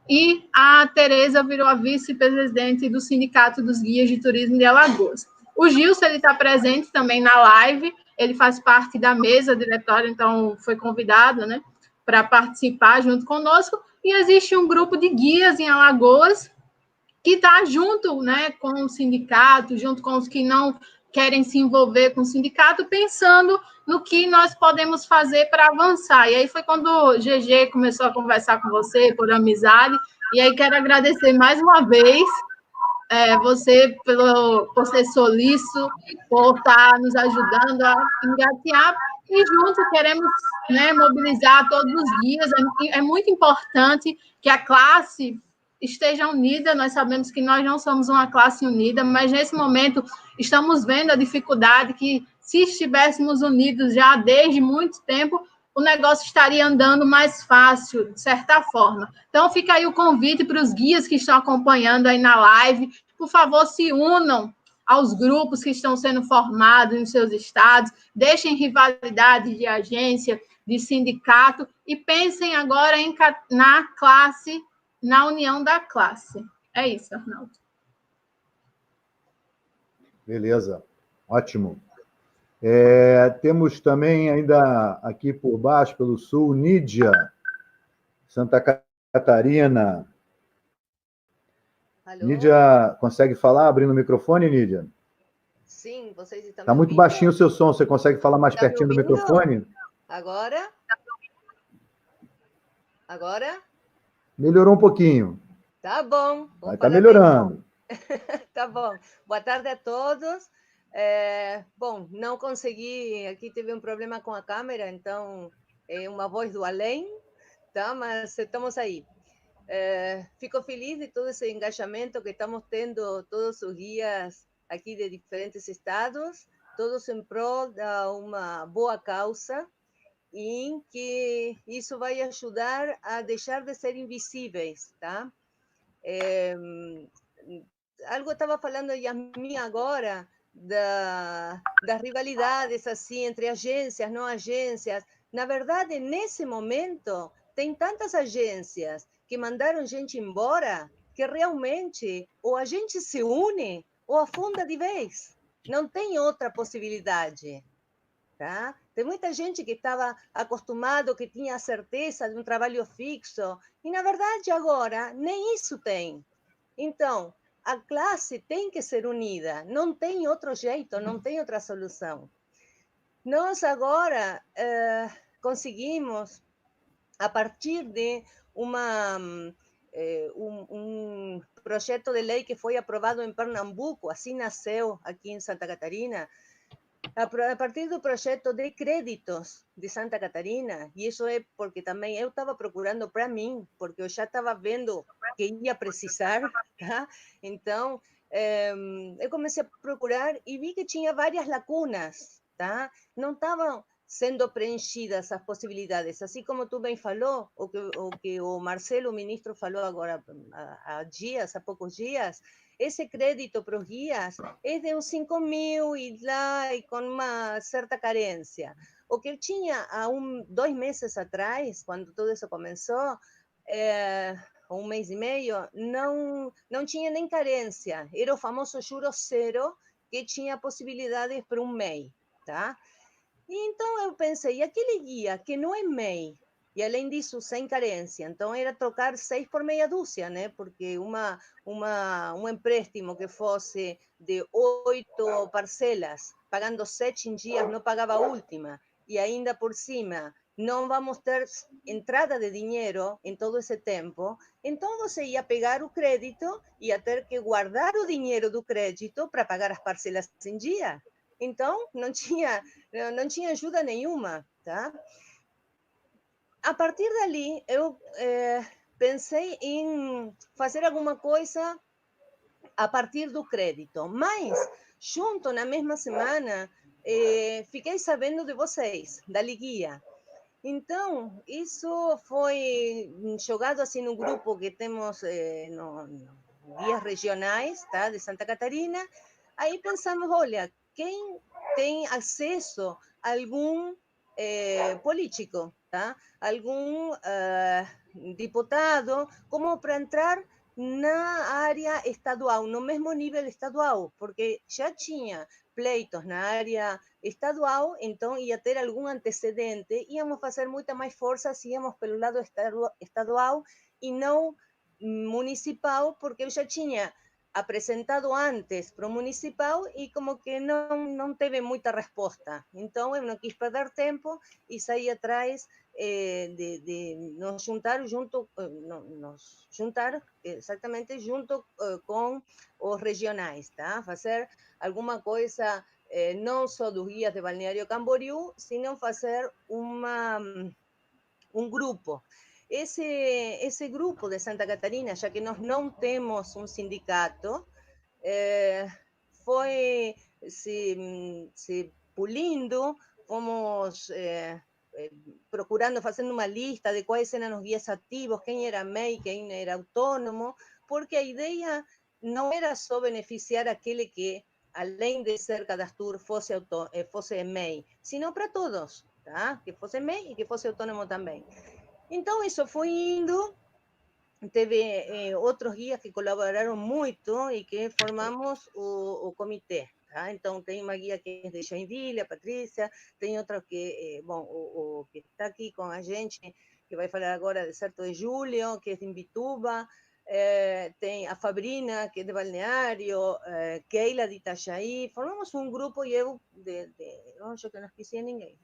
e a Tereza virou a vice-presidente do Sindicato dos Guias de Turismo de Alagoas. O Gilson está presente também na live, ele faz parte da mesa diretória, então foi convidado, né, para participar junto conosco, e existe um grupo de guias em Alagoas que está junto, né, com o sindicato, junto com os que não querem se envolver com o sindicato, pensando no que nós podemos fazer para avançar. E aí foi quando o GG começou a conversar com você, por amizade, e aí quero agradecer mais uma vez você por ser solícito, por estar nos ajudando a engatear, e juntos queremos, né, mobilizar todos os guias. É muito importante que a classe esteja unida. Nós sabemos que nós não somos uma classe unida, mas nesse momento estamos vendo a dificuldade que, se estivéssemos unidos já desde muito tempo, o negócio estaria andando mais fácil, de certa forma. Então, fica aí o convite para os guias que estão acompanhando aí na live. Por favor, se unam aos grupos que estão sendo formados nos seus estados, deixem rivalidade de agência, de sindicato, e pensem agora na classe, na união da classe. É isso, Arnaldo. Beleza, ótimo. Temos também ainda aqui por baixo, pelo sul, Nídia, Santa Catarina. Alô? Nídia, consegue falar abrindo o microfone, Nídia? Sim, vocês estão Está muito baixinho o seu som, você consegue falar mais pertinho do microfone? Agora? Agora? Melhorou um pouquinho. Tá bom. Vai estar melhorando. Tá bom. Boa tarde a todos. Bom, não consegui, aqui teve um problema com a câmera, então é uma voz do além, tá? Mas estamos aí. Fico feliz de todo esse engajamento que estamos tendo todos os dias aqui de diferentes estados, todos em prol de uma boa causa, e que isso vai ajudar a deixar de ser invisíveis, tá? Algo estava falando Yasmin agora das rivalidades assim entre agências, não agências. Na verdade, nesse momento, tem tantas agências que mandaram gente embora que realmente ou a gente se une ou afunda de vez. Não tem outra possibilidade. Tá? Tem muita gente que estava acostumado, que tinha a certeza de um trabalho fixo, e na verdade agora nem isso tem. Então, a classe tem que ser unida, não tem outro jeito, não tem outra solução. Nós agora conseguimos, a partir de um projeto de lei que foi aprovado em Pernambuco, assim nasceu aqui em Santa Catarina, a partir do projeto de créditos de Santa Catarina, e isso é porque também eu estava procurando para mim, porque eu já estava vendo que ia precisar, tá? Então, eu comecei a procurar e vi que tinha várias lacunas, tá? Não estavam sendo preenchidas as possibilidades, assim como tu bem falou, o que o Marcelo, o ministro, falou agora há poucos dias. Esse crédito para os guias é de uns 5.000 e com uma certa carência. O que eu tinha há 2 meses atrás, quando tudo isso começou, 1 mês e meio, não tinha nem carência. Era o famoso juro zero, que tinha possibilidades para um MEI, tá? E então eu pensei, e aquele guia que não é MEI, e além disso, sem carência, então era trocar 6 por meia dúzia, né? Porque um empréstimo que fosse de 8 parcelas, pagando 7 em dias, não pagava a última, e ainda por cima não vamos ter entrada de dinheiro em todo esse tempo, então você ia pegar o crédito e ia ter que guardar o dinheiro do crédito para pagar as parcelas em dia. Então, não tinha ajuda nenhuma, tá? A partir dali, eu pensei em fazer alguma coisa a partir do crédito, mas, junto na mesma semana, fiquei sabendo de vocês, da Liguia. Então, isso foi jogado assim no grupo que temos guias regionais, tá, de Santa Catarina. Aí pensamos, olha, quem tem acesso a algum político, tá? Algum deputado, como para entrar na área estadual, no mesmo nível estadual, porque já tinha pleitos na área estadual, então ia ter algum antecedente, íamos fazer muita mais força se íamos pelo lado estadual e não municipal, porque eu já tinha apresentado antes para o municipal e como que não teve muita resposta. Então eu não quis perder tempo e saí atrás de nos juntar exatamente junto com os regionais, tá? Fazer alguma coisa não só dos guias de Balneário Camboriú, sino fazer um grupo. Esse grupo de Santa Catarina, já que nós não temos um sindicato, foi se pulindo, fomos procurando, fazendo uma lista de quais eram os guias ativos, quem era MEI, quem era autônomo, porque a ideia não era só beneficiar aquele que, além de ser Cadastur, fosse MEI, sino para todos, tá? Que fosse MEI e que fosse autônomo também. Então, isso foi indo, teve outros guias que colaboraram muito e que formamos o comitê. Tá? Então, tem uma guia que é de Joinville, a Patrícia, tem outra que, o que está aqui com a gente, que vai falar agora de certo de Julho, que é de Imbituba, tem a Fabrina, que é de Balneário, Keila de Itajaí, formamos um grupo e eu, acho que não esqueci ninguém,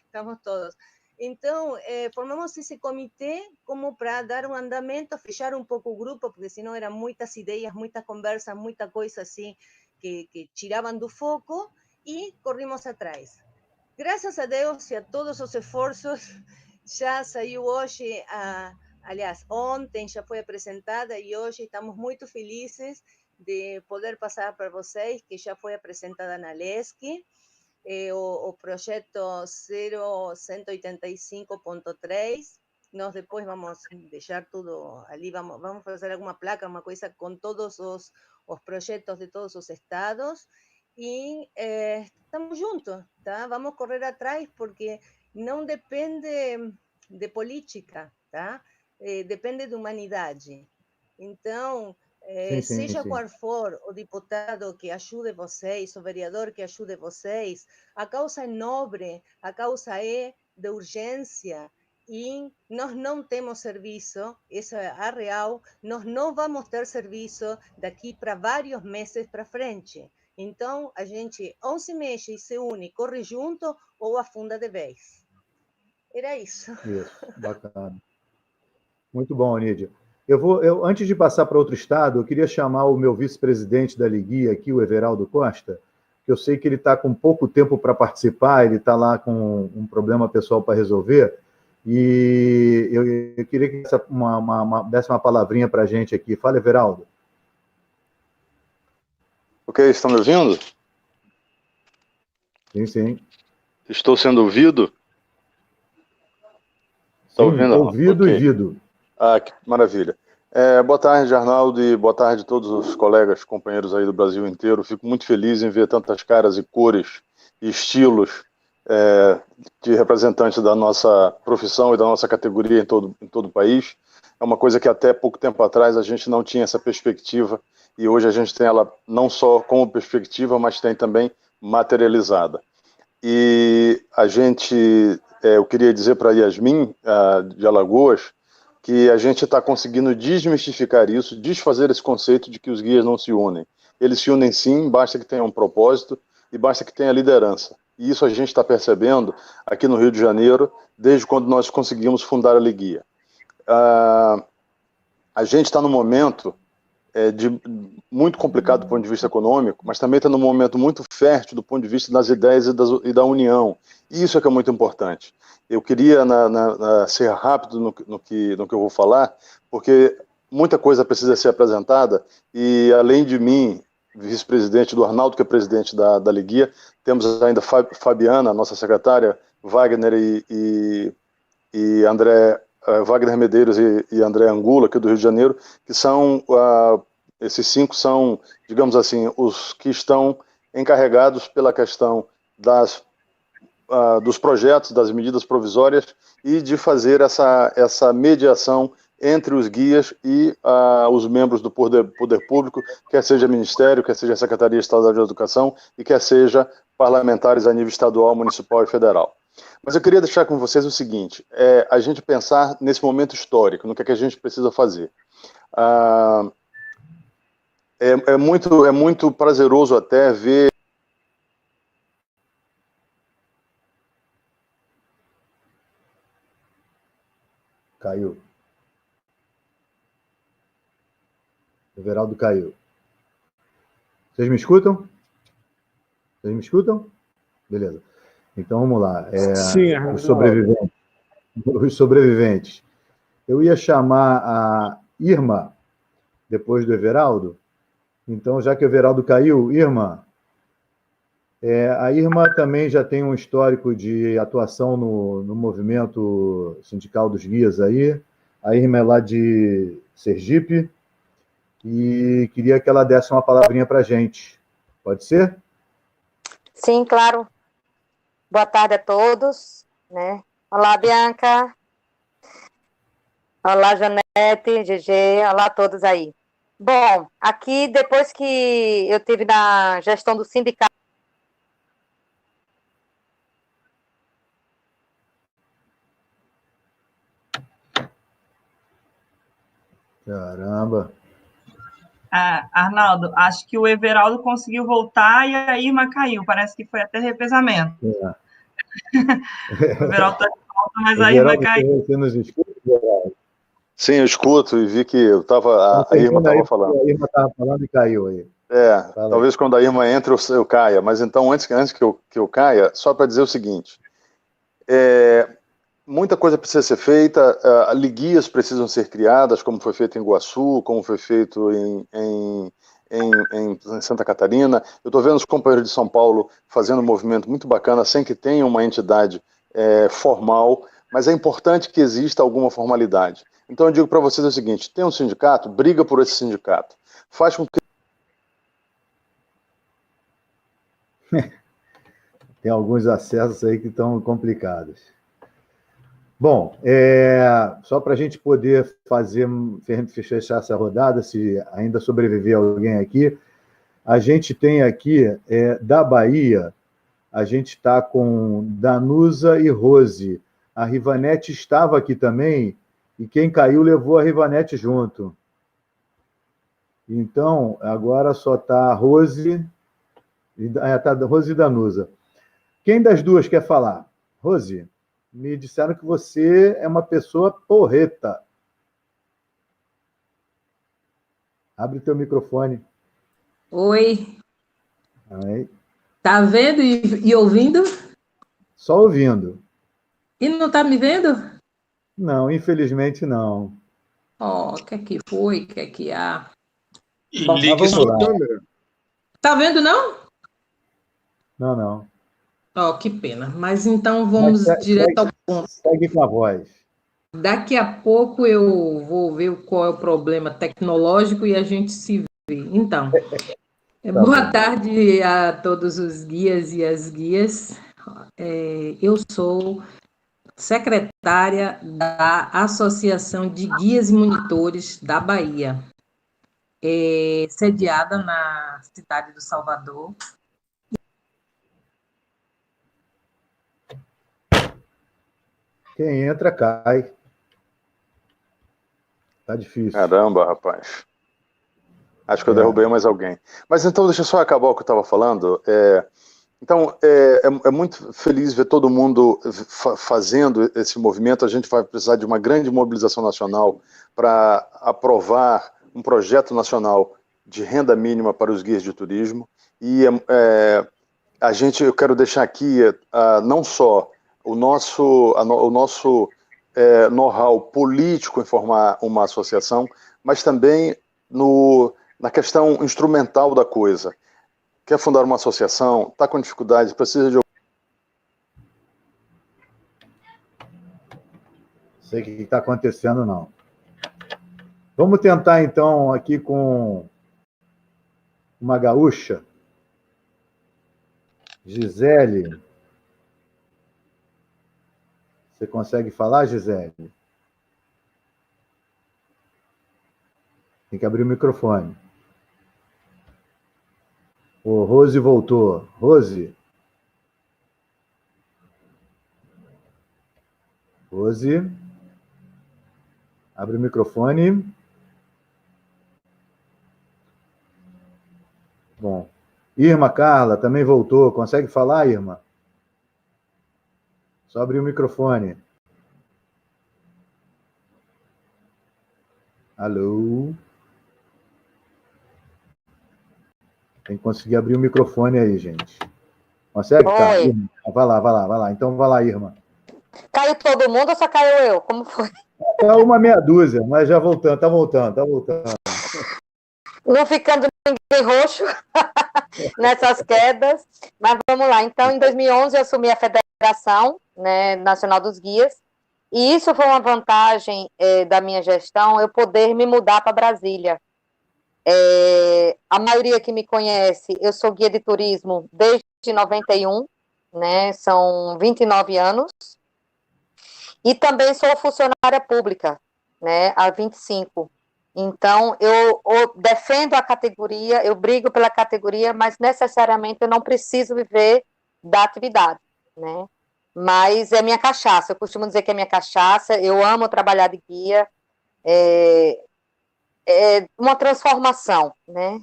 estamos todos. Então, formamos esse comitê como para dar um andamento, fechar um pouco o grupo, porque senão eram muitas ideias, muitas conversas, muita coisa assim que tiravam do foco, e corrimos atrás. Graças a Deus e a todos os esforços, já saiu hoje, aliás, ontem já foi apresentada, e hoje estamos muito felizes de poder passar para vocês, que já foi apresentada na LESC, o projeto 0185.3. Nós depois vamos deixar tudo ali, vamos fazer alguma placa, uma coisa com todos os projetos de todos os estados, e estamos juntos, tá? Vamos correr atrás, porque não depende de política, tá? Depende de humanidade. Então, seja qual for o deputado que ajude vocês, o vereador que ajude vocês, a causa é nobre, a causa é de urgência, e nós não temos serviço, essa é a real, nós não vamos ter serviço daqui para vários meses para frente. Então, a gente 11 meses se une, corre junto ou afunda de vez. Era isso. Isso, bacana. Muito bom, Nídia. Antes de passar para outro estado, eu queria chamar o meu vice-presidente da Liguia aqui, o Everaldo Costa, porque eu sei que ele está com pouco tempo para participar, ele está lá com um problema pessoal para resolver, e eu queria que desse uma palavrinha para a gente aqui. Fala, Everaldo. Ok, estão me ouvindo? Sim, sim. Estou sendo ouvido? Está ouvindo? Ouvido okay. E vido. Ah, que maravilha. Boa tarde, Arnaldo, e boa tarde a todos os colegas, companheiros aí do Brasil inteiro. Fico muito feliz em ver tantas caras e cores e estilos de representantes da nossa profissão e da nossa categoria em todo o país. É uma coisa que até pouco tempo atrás a gente não tinha essa perspectiva, e hoje a gente tem ela não só como perspectiva, mas tem também materializada. E eu queria dizer para a Yasmin, de Alagoas, que a gente está conseguindo desmistificar isso, desfazer esse conceito de que os guias não se unem. Eles se unem sim, basta que tenham um propósito e basta que tenha liderança. E isso a gente está percebendo aqui no Rio de Janeiro, desde quando nós conseguimos fundar a Liguia. A gente está num momento muito complicado do ponto de vista econômico, mas também está num momento muito fértil do ponto de vista das ideias e da união. E isso é que é muito importante. Eu queria ser rápido no que eu vou falar, porque muita coisa precisa ser apresentada, e além de mim, vice-presidente do Arnaldo, que é presidente da Liguia, temos ainda Fabiana, nossa secretária, Wagner e André, Wagner Medeiros e André Angula, aqui do Rio de Janeiro, que são, esses 5 são, digamos assim, os que estão encarregados pela questão dos projetos, das medidas provisórias e de fazer essa mediação entre os guias e os membros do poder público, quer seja Ministério, quer seja Secretaria Estadual de Educação e quer seja parlamentares a nível estadual, municipal e federal. Mas eu queria deixar com vocês o seguinte, a gente pensar nesse momento histórico, no que é que a gente precisa fazer. É muito prazeroso até ver Caiu. O Everaldo caiu. Vocês me escutam? Vocês me escutam? Beleza. Então, vamos lá. Sim, os sobreviventes. Eu ia chamar a Irma, depois do Everaldo. Então, já que o Everaldo caiu, Irma, a Irma também já tem um histórico de atuação no movimento sindical dos guias aí. A Irma é lá de Sergipe e queria que ela desse uma palavrinha para a gente. Pode ser? Sim, claro. Boa tarde a todos. Né? Olá, Bianca. Olá, Janete, GG. Olá a todos aí. Bom, aqui, depois que eu tive na gestão do sindicato, Caramba. Arnaldo, acho que o Everaldo conseguiu voltar e a Irma caiu. Parece que foi até revezamento. O Everaldo está de volta, mas a Irma caiu. Você nos escuta, Everaldo? Sim, eu escuto e vi que a Irma estava falando. A Irma estava falando e caiu aí. Talvez quando a Irma entra eu caia, mas então antes que eu caia, só para dizer o seguinte, muita coisa precisa ser feita, liguias precisam ser criadas, como foi feito em Iguaçu, como foi feito em Santa Catarina. Eu estou vendo os companheiros de São Paulo fazendo um movimento muito bacana, sem que tenha uma entidade formal, mas é importante que exista alguma formalidade. Então eu digo para vocês o seguinte, tem um sindicato, briga por esse sindicato. Faz com que... Tem alguns acessos aí que estão complicados. Bom, só para a gente poder fechar essa rodada, se ainda sobreviver alguém aqui, a gente tem aqui, da Bahia, a gente está com Danusa e Rose. A Rivanete estava aqui também, e quem caiu levou a Rivanete junto. Então, agora só está Rose, Rose e Danusa. Quem das duas quer falar? Rose, me disseram que você é uma pessoa porreta. Abre teu microfone. Oi. Aí. Tá vendo e ouvindo? Só ouvindo. E não tá me vendo? Não, infelizmente não. Ó, o que é que foi? O que é que há? E Bom, ligue sua câmera. Tá vendo, não? Não. Ó, que pena. Mas então vamos direto ao ponto. Segue com a voz. Daqui a pouco eu vou ver qual é o problema tecnológico e a gente se vê. Então, boa tarde a todos os guias e as guias. Eu sou secretária da Associação de Guias e Monitores da Bahia, sediada na cidade do Salvador. Quem entra, cai. Tá difícil. Caramba, rapaz. Acho que eu derrubei mais alguém. Mas então, deixa eu só acabar o que eu estava falando. Então, é muito feliz ver todo mundo fazendo esse movimento. A gente vai precisar de uma grande mobilização nacional para aprovar um projeto nacional de renda mínima para os guias de turismo. E eu quero deixar aqui não só o nosso know-how político em formar uma associação, mas também na questão instrumental da coisa. Quer fundar uma associação, está com dificuldades, precisa de... Sei o que está acontecendo, não. Vamos tentar, então, aqui com uma gaúcha. Gisele. Você consegue falar, Gisele? Tem que abrir o microfone. O Rose voltou. Rose? Rose? Abre o microfone. Bom. Irma Carla também voltou. Consegue falar, Irma? Só abrir o microfone. Alô? Tem que conseguir abrir o microfone aí, gente. Consegue? Tá. Irma. Vai lá. Então, vai lá, Irma. Caiu todo mundo ou só caiu eu? Como foi? Tá uma meia dúzia, mas já voltando, tá voltando. Não ficando ninguém roxo nessas quedas. Mas vamos lá. Então, em 2011, eu assumi a Federação, né, Nacional dos Guias. E isso foi uma vantagem da minha gestão, eu poder me mudar para Brasília. A maioria que me conhece, eu sou guia de turismo desde 91, né, são 29 anos, e também sou funcionária pública, né, há 25. Então, eu defendo a categoria, eu brigo pela categoria, mas necessariamente eu não preciso viver da atividade, né, mas é minha cachaça, eu costumo dizer que é minha cachaça, eu amo trabalhar de guia, uma transformação, né?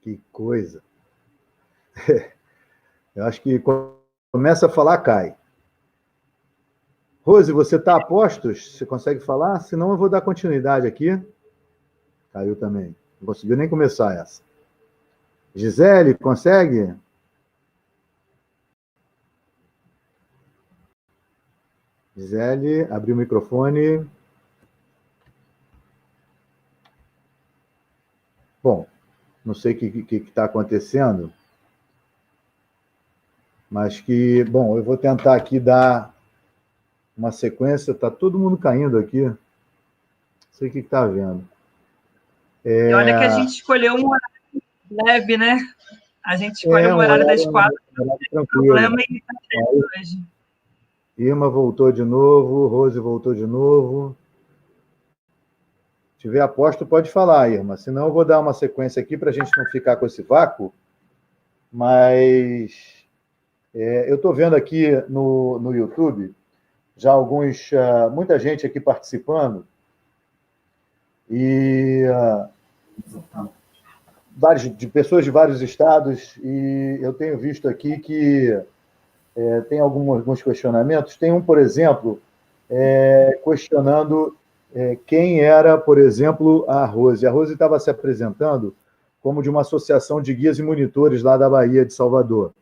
Que coisa. Eu acho que quando começa a falar, cai. Rose, você está a postos? Você consegue falar? Senão eu vou dar continuidade aqui. Caiu também. Não conseguiu nem começar essa. Gisele, consegue? Gisele, abriu o microfone. Bom, não sei o que está acontecendo, mas que, bom, eu vou tentar aqui dar uma sequência. Está todo mundo caindo aqui. Não sei o que está havendo. E olha que a gente escolheu um horário leve, né? A gente escolheu um horário das 4. Problema e está hoje. Irma voltou de novo, Rose voltou de novo. Se tiver aposto, pode falar, Irma. Senão eu vou dar uma sequência aqui para a gente não ficar com esse vácuo. Mas eu estou vendo aqui no YouTube já muita gente aqui participando. E de pessoas de vários estados. E eu tenho visto aqui que tem alguns questionamentos. Tem um, por exemplo, questionando quem era, por exemplo, a Rose. A Rose estava se apresentando como de uma associação de guias e monitores lá da Bahia de Salvador.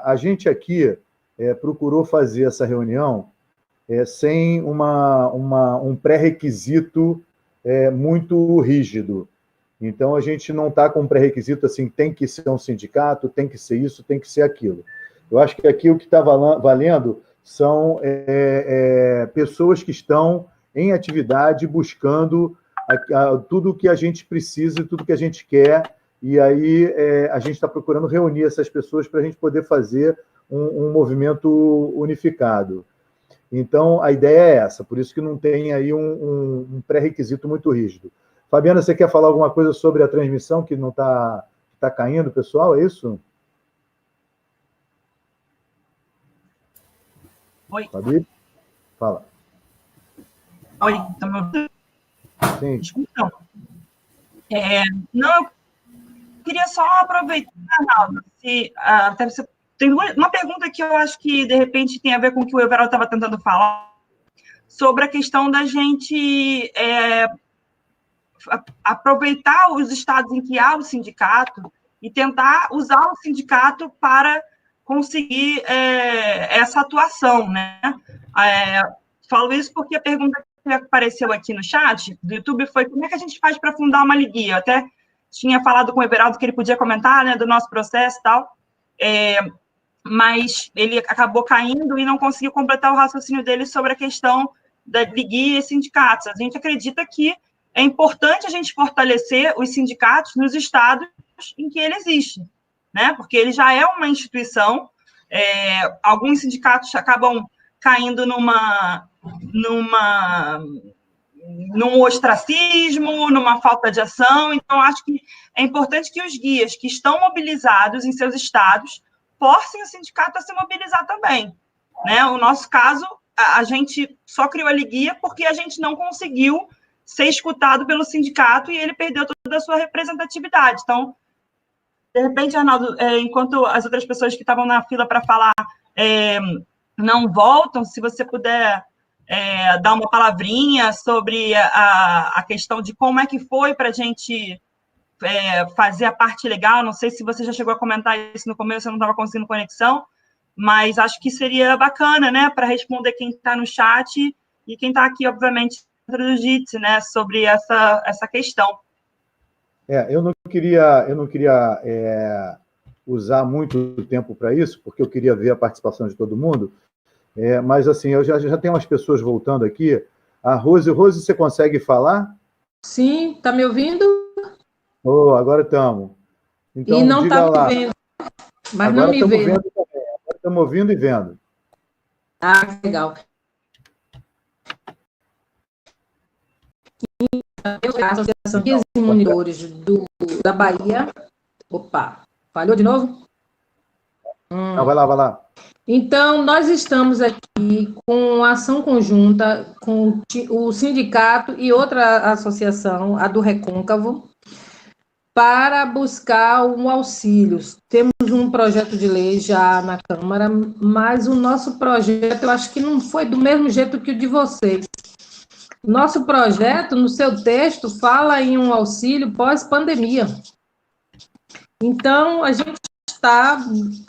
A gente aqui procurou fazer essa reunião sem um pré-requisito muito rígido. Então, a gente não está com um pré-requisito assim, tem que ser um sindicato, tem que ser isso, tem que ser aquilo. Eu acho que aqui o que está valendo são pessoas que estão em atividade buscando tudo o que a gente precisa e tudo que a gente quer, e aí a gente está procurando reunir essas pessoas para a gente poder fazer um movimento unificado. Então, a ideia é essa, por isso que não tem aí um pré-requisito muito rígido. Fabiana, você quer falar alguma coisa sobre a transmissão que não está caindo, pessoal? É isso? Oi. Fabi? Fala. Oi, estão me ouvindo? Sim. Então, não, eu queria só aproveitar, Arnaldo, tem uma pergunta que eu acho que, de repente, tem a ver com o que o Everaldo estava tentando falar, sobre a questão da gente aproveitar os estados em que há o sindicato e tentar usar o sindicato para conseguir essa atuação, né? Falo isso porque a pergunta que apareceu aqui no chat do YouTube foi como é que a gente faz para fundar uma liguia? Eu até tinha falado com o Everaldo que ele podia comentar, né, do nosso processo e tal, mas ele acabou caindo e não conseguiu completar o raciocínio dele sobre a questão da liguia e sindicatos. A gente acredita que é importante a gente fortalecer os sindicatos nos estados em que ele existe, né? Porque ele já é uma instituição, alguns sindicatos acabam caindo num ostracismo, numa falta de ação, então acho que é importante que os guias que estão mobilizados em seus estados forcem o sindicato a se mobilizar também, né? No nosso caso, a gente só criou a liguia porque a gente não conseguiu ser escutado pelo sindicato e ele perdeu toda a sua representatividade. Então, de repente, Arnaldo, enquanto as outras pessoas que estavam na fila para falar não voltam, se você puder dar uma palavrinha sobre a questão de como é que foi para a gente fazer a parte legal. Não sei se você já chegou a comentar isso no começo, eu não estava conseguindo conexão, mas acho que seria bacana, né, para responder quem está no chat e quem está aqui, obviamente, dentro do JITSE, né, sobre essa questão. Eu não queria usar muito tempo para isso, porque eu queria ver a participação de todo mundo, mas, assim, eu já tenho umas pessoas voltando aqui. A Rose, você consegue falar? Sim, está me ouvindo? Agora estamos. Então, e não está me vendo, mas agora não me vendo. Agora estamos ouvindo e vendo. Ah, legal. A Associação de Guias e Monitores da Bahia. Opa, falhou de novo? Não, vai lá. Então, nós estamos aqui com ação conjunta com o sindicato e outra associação, a do Recôncavo, para buscar um auxílio. Temos um projeto de lei já na Câmara, mas o nosso projeto, eu acho que não foi do mesmo jeito que o de vocês. Nosso projeto, no seu texto, fala em um auxílio pós-pandemia. Então, a gente está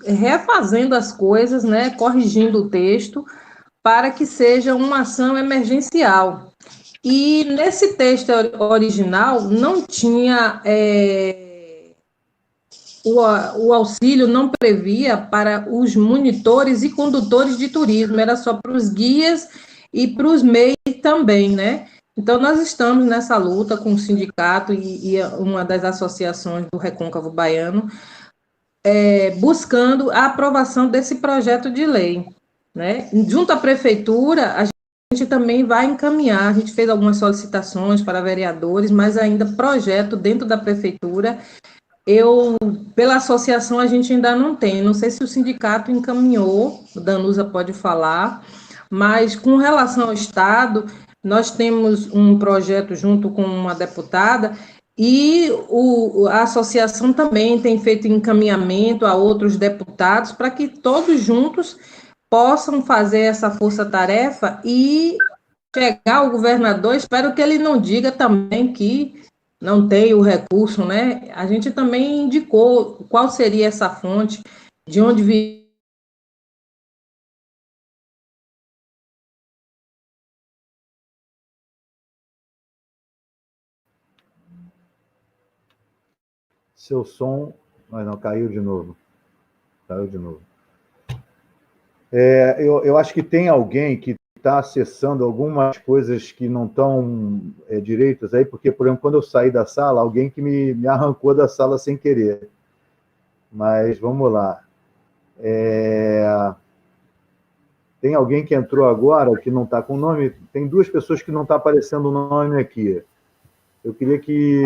refazendo as coisas, né, corrigindo o texto, para que seja uma ação emergencial. E nesse texto original não tinha, o auxílio não previa para os monitores e condutores de turismo, era só para os guias e para os MEI também, né? Então, nós estamos nessa luta com o sindicato e uma das associações do Recôncavo Baiano, buscando a aprovação desse projeto de lei, né? Junto à prefeitura, a gente também vai encaminhar, a gente fez algumas solicitações para vereadores, mas ainda projeto dentro da prefeitura, pela associação a gente ainda não tem, não sei se o sindicato encaminhou, o Danusa pode falar, mas com relação ao Estado, nós temos um projeto junto com uma deputada e a associação também tem feito encaminhamento a outros deputados para que todos juntos possam fazer essa força-tarefa e chegar ao governador, espero que ele não diga também que não tem o recurso, né? A gente também indicou qual seria essa fonte, de onde viria. Seu som... Mas não, caiu de novo. Caiu de novo. Eu acho que tem alguém que está acessando algumas coisas que não estão direitas aí, porque, por exemplo, quando eu saí da sala, alguém que me arrancou da sala sem querer. Mas vamos lá. Tem alguém que entrou agora que não está com nome. Tem duas pessoas que não está aparecendo o nome aqui. Eu queria que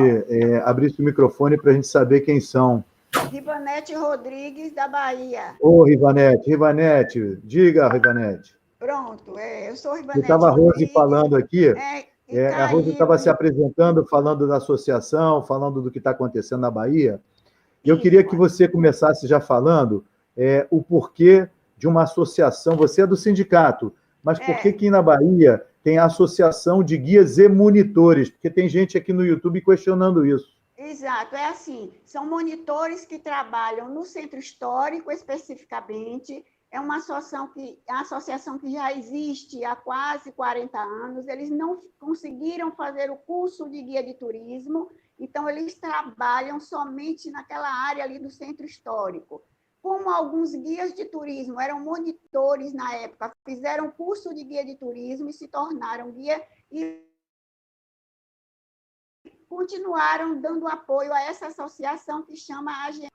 abrisse o microfone para a gente saber quem são. Rivanete Rodrigues, da Bahia. Ô, Rivanete, diga, Rivanete. Pronto, eu sou Rivanete. Estava a Rose falando aqui, a Rose estava se né? apresentando, falando da associação, falando do que está acontecendo na Bahia, e eu queria que você começasse já falando o porquê de uma associação, você é do sindicato, mas por que na Bahia tem a associação de guias e monitores? Porque tem gente aqui no YouTube questionando isso. Exato, é assim, são monitores que trabalham no centro histórico especificamente, é uma associação que já existe há quase 40 anos, eles não conseguiram fazer o curso de guia de turismo, então eles trabalham somente naquela área ali do centro histórico. Como alguns guias de turismo eram monitores na época, fizeram curso de guia de turismo e se tornaram guia e continuaram dando apoio a essa associação que chama a AGM.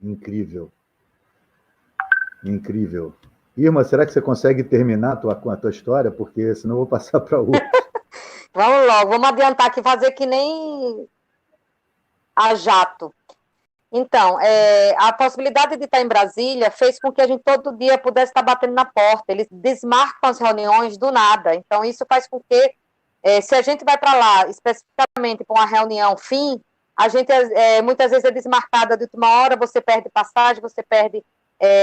Incrível. Incrível. Irma, será que você consegue terminar a tua história? Porque senão eu vou passar para outra. Vamos logo, vamos adiantar aqui, fazer que nem a jato. Então, a possibilidade de estar em Brasília fez com que a gente todo dia pudesse estar batendo na porta. Eles desmarcam as reuniões do nada. Então, isso faz com que, se a gente vai para lá, especificamente para uma reunião fim, a gente muitas vezes é desmarcada de última hora, você perde passagem, você perde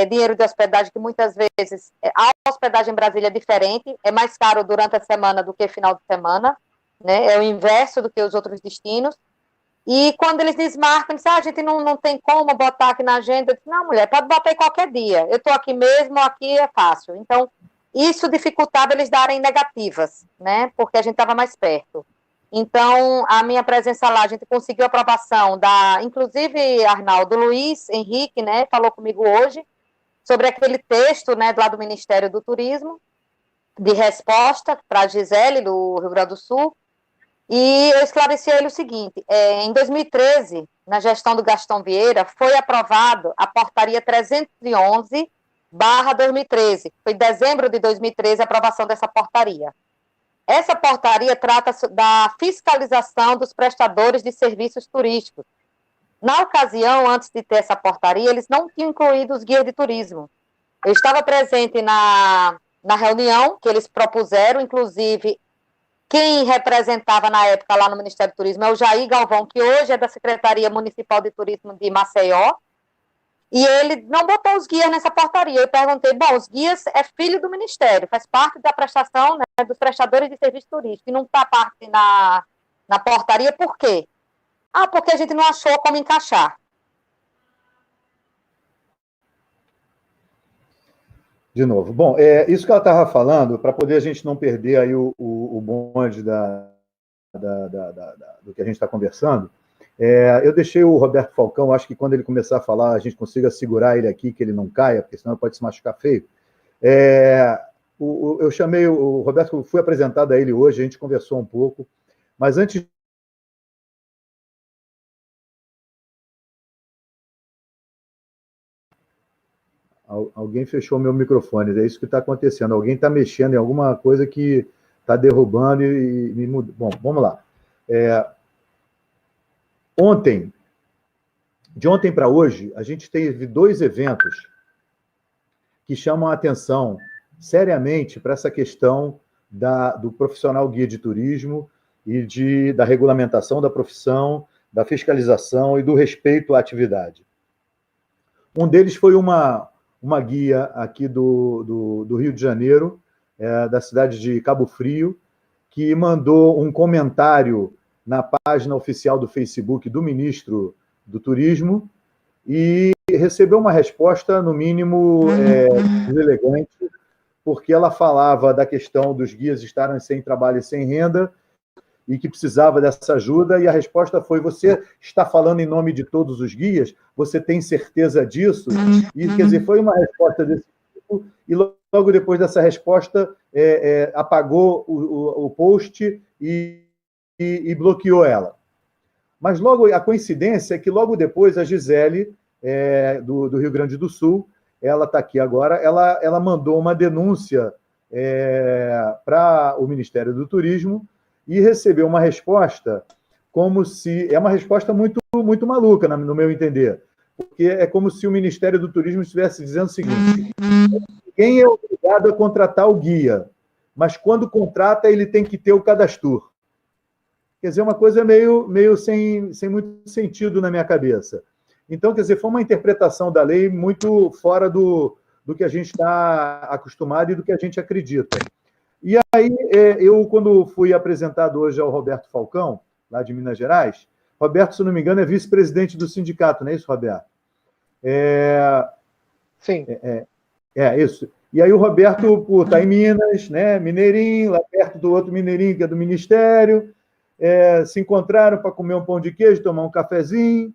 dinheiro de hospedagem, que muitas vezes a hospedagem em Brasília é diferente, é mais caro durante a semana do que final de semana, né? É o inverso do que os outros destinos. E quando eles desmarcam, dizem, a gente não tem como botar aqui na agenda. Eu disse, não, mulher, pode botar em qualquer dia. Eu estou aqui mesmo, aqui é fácil. Então, isso dificultava eles darem negativas, né? Porque a gente estava mais perto. Então, a minha presença lá, a gente conseguiu a aprovação inclusive, Arnaldo, Luiz Henrique, né, falou comigo hoje sobre aquele texto, né, lá do Ministério do Turismo, de resposta para a Gisele, do Rio Grande do Sul. E eu esclareci a ele o seguinte, em 2013, na gestão do Gastão Vieira, foi aprovado a portaria 311/2013, foi em dezembro de 2013 a aprovação dessa portaria. Essa portaria trata da fiscalização dos prestadores de serviços turísticos. Na ocasião, antes de ter essa portaria, eles não tinham incluído os guias de turismo. Eu estava presente na reunião que eles propuseram, inclusive... Quem representava na época lá no Ministério do Turismo é o Jair Galvão, que hoje é da Secretaria Municipal de Turismo de Maceió, e ele não botou os guias nessa portaria. Eu perguntei, os guias é filho do Ministério, faz parte da prestação, né, dos prestadores de serviço turístico, e não está parte na portaria, por quê? Porque a gente não achou como encaixar. De novo. Bom, isso que ela estava falando, para poder a gente não perder aí o bonde do que a gente está conversando, eu deixei o Roberto Falcão, acho que quando ele começar a falar, a gente consiga segurar ele aqui, que ele não caia, porque senão ele pode se machucar feio. Eu chamei o Roberto, fui apresentado a ele hoje, a gente conversou um pouco, mas antes alguém fechou meu microfone, é isso que está acontecendo. Alguém está mexendo em alguma coisa que está derrubando e me muda. Bom, vamos lá. De ontem para hoje, a gente teve 2 eventos que chamam a atenção seriamente para essa questão do profissional guia de turismo e da regulamentação da profissão, da fiscalização e do respeito à atividade. Um deles foi uma uma guia aqui do Rio de Janeiro, da cidade de Cabo Frio, que mandou um comentário na página oficial do Facebook do ministro do Turismo e recebeu uma resposta, no mínimo, deselegante, porque ela falava da questão dos guias estarem sem trabalho e sem renda e que precisava dessa ajuda, e a resposta foi: você está falando em nome de todos os guias? Você tem certeza disso? E, quer dizer, foi uma resposta desse tipo, e logo depois dessa resposta apagou o post e bloqueou ela. Mas logo a coincidência é que logo depois a Gisele, do Rio Grande do Sul, ela está aqui agora, ela mandou uma denúncia para o Ministério do Turismo e recebeu uma resposta como se... É uma resposta muito, muito maluca, no meu entender, porque é como se o Ministério do Turismo estivesse dizendo o seguinte: quem é obrigado a contratar o guia, mas quando contrata ele tem que ter o cadastro. Quer dizer, uma coisa meio sem muito sentido na minha cabeça. Então, quer dizer, foi uma interpretação da lei muito fora do que a gente está acostumado e do que a gente acredita. E aí, eu, quando fui apresentado hoje ao Roberto Falcão, lá de Minas Gerais, Roberto, se não me engano, é vice-presidente do sindicato, não é isso, Roberto? Sim. Isso. E aí o Roberto está em Minas, né, mineirinho, lá perto do outro mineirinho, que é do Ministério, se encontraram para comer um pão de queijo, tomar um cafezinho,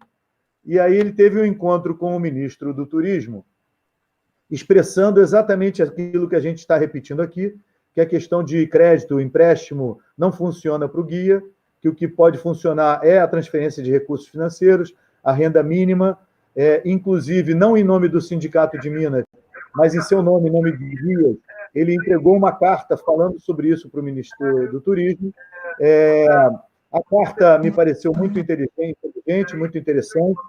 e aí ele teve um encontro com o ministro do Turismo, expressando exatamente aquilo que a gente está repetindo aqui, que a questão de crédito, empréstimo, não funciona para o guia, que o que pode funcionar é a transferência de recursos financeiros, a renda mínima, inclusive, não em nome do Sindicato de Minas, mas em seu nome, em nome de guias, ele entregou uma carta falando sobre isso para o Ministério do Turismo. A carta me pareceu muito inteligente, muito interessante.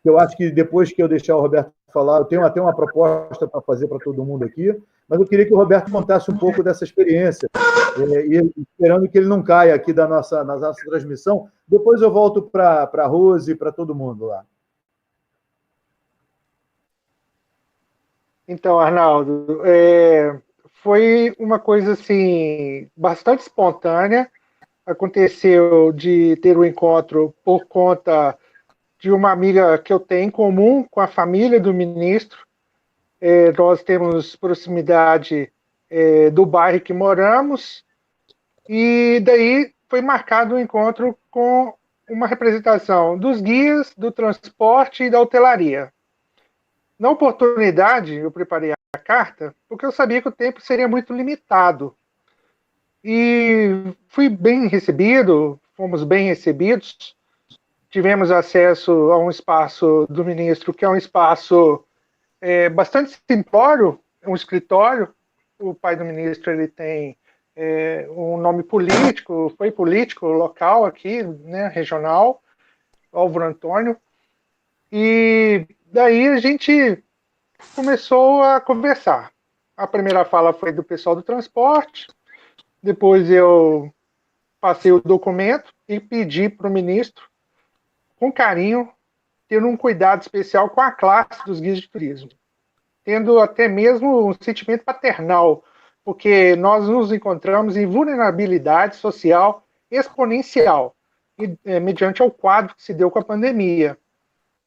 Eu acho que depois que eu deixar o Roberto falar, eu tenho até uma proposta para fazer para todo mundo aqui, mas eu queria que o Roberto contasse um pouco dessa experiência, e esperando que ele não caia aqui na nossa transmissão. Depois eu volto para a Rose e para todo mundo lá. Então, Arnaldo, foi uma coisa assim bastante espontânea. Aconteceu de ter um encontro por conta de uma amiga que eu tenho em comum com a família do ministro. Nós temos proximidade do bairro que moramos, e daí foi marcado um encontro com uma representação dos guias, do transporte e da hotelaria. Na oportunidade, eu preparei a carta, porque eu sabia que o tempo seria muito limitado. E fui bem recebido, fomos bem recebidos, tivemos acesso a um espaço do ministro, que é um espaço bastante simplório, um escritório. O pai do ministro ele tem um nome político, foi político local aqui, né, regional, Álvaro Antônio, e daí a gente começou a conversar. A primeira fala foi do pessoal do transporte, depois eu passei o documento e pedi para o ministro, com carinho, ter um cuidado especial com a classe dos guias de turismo, tendo até mesmo um sentimento paternal, porque nós nos encontramos em vulnerabilidade social exponencial, mediante ao quadro que se deu com a pandemia,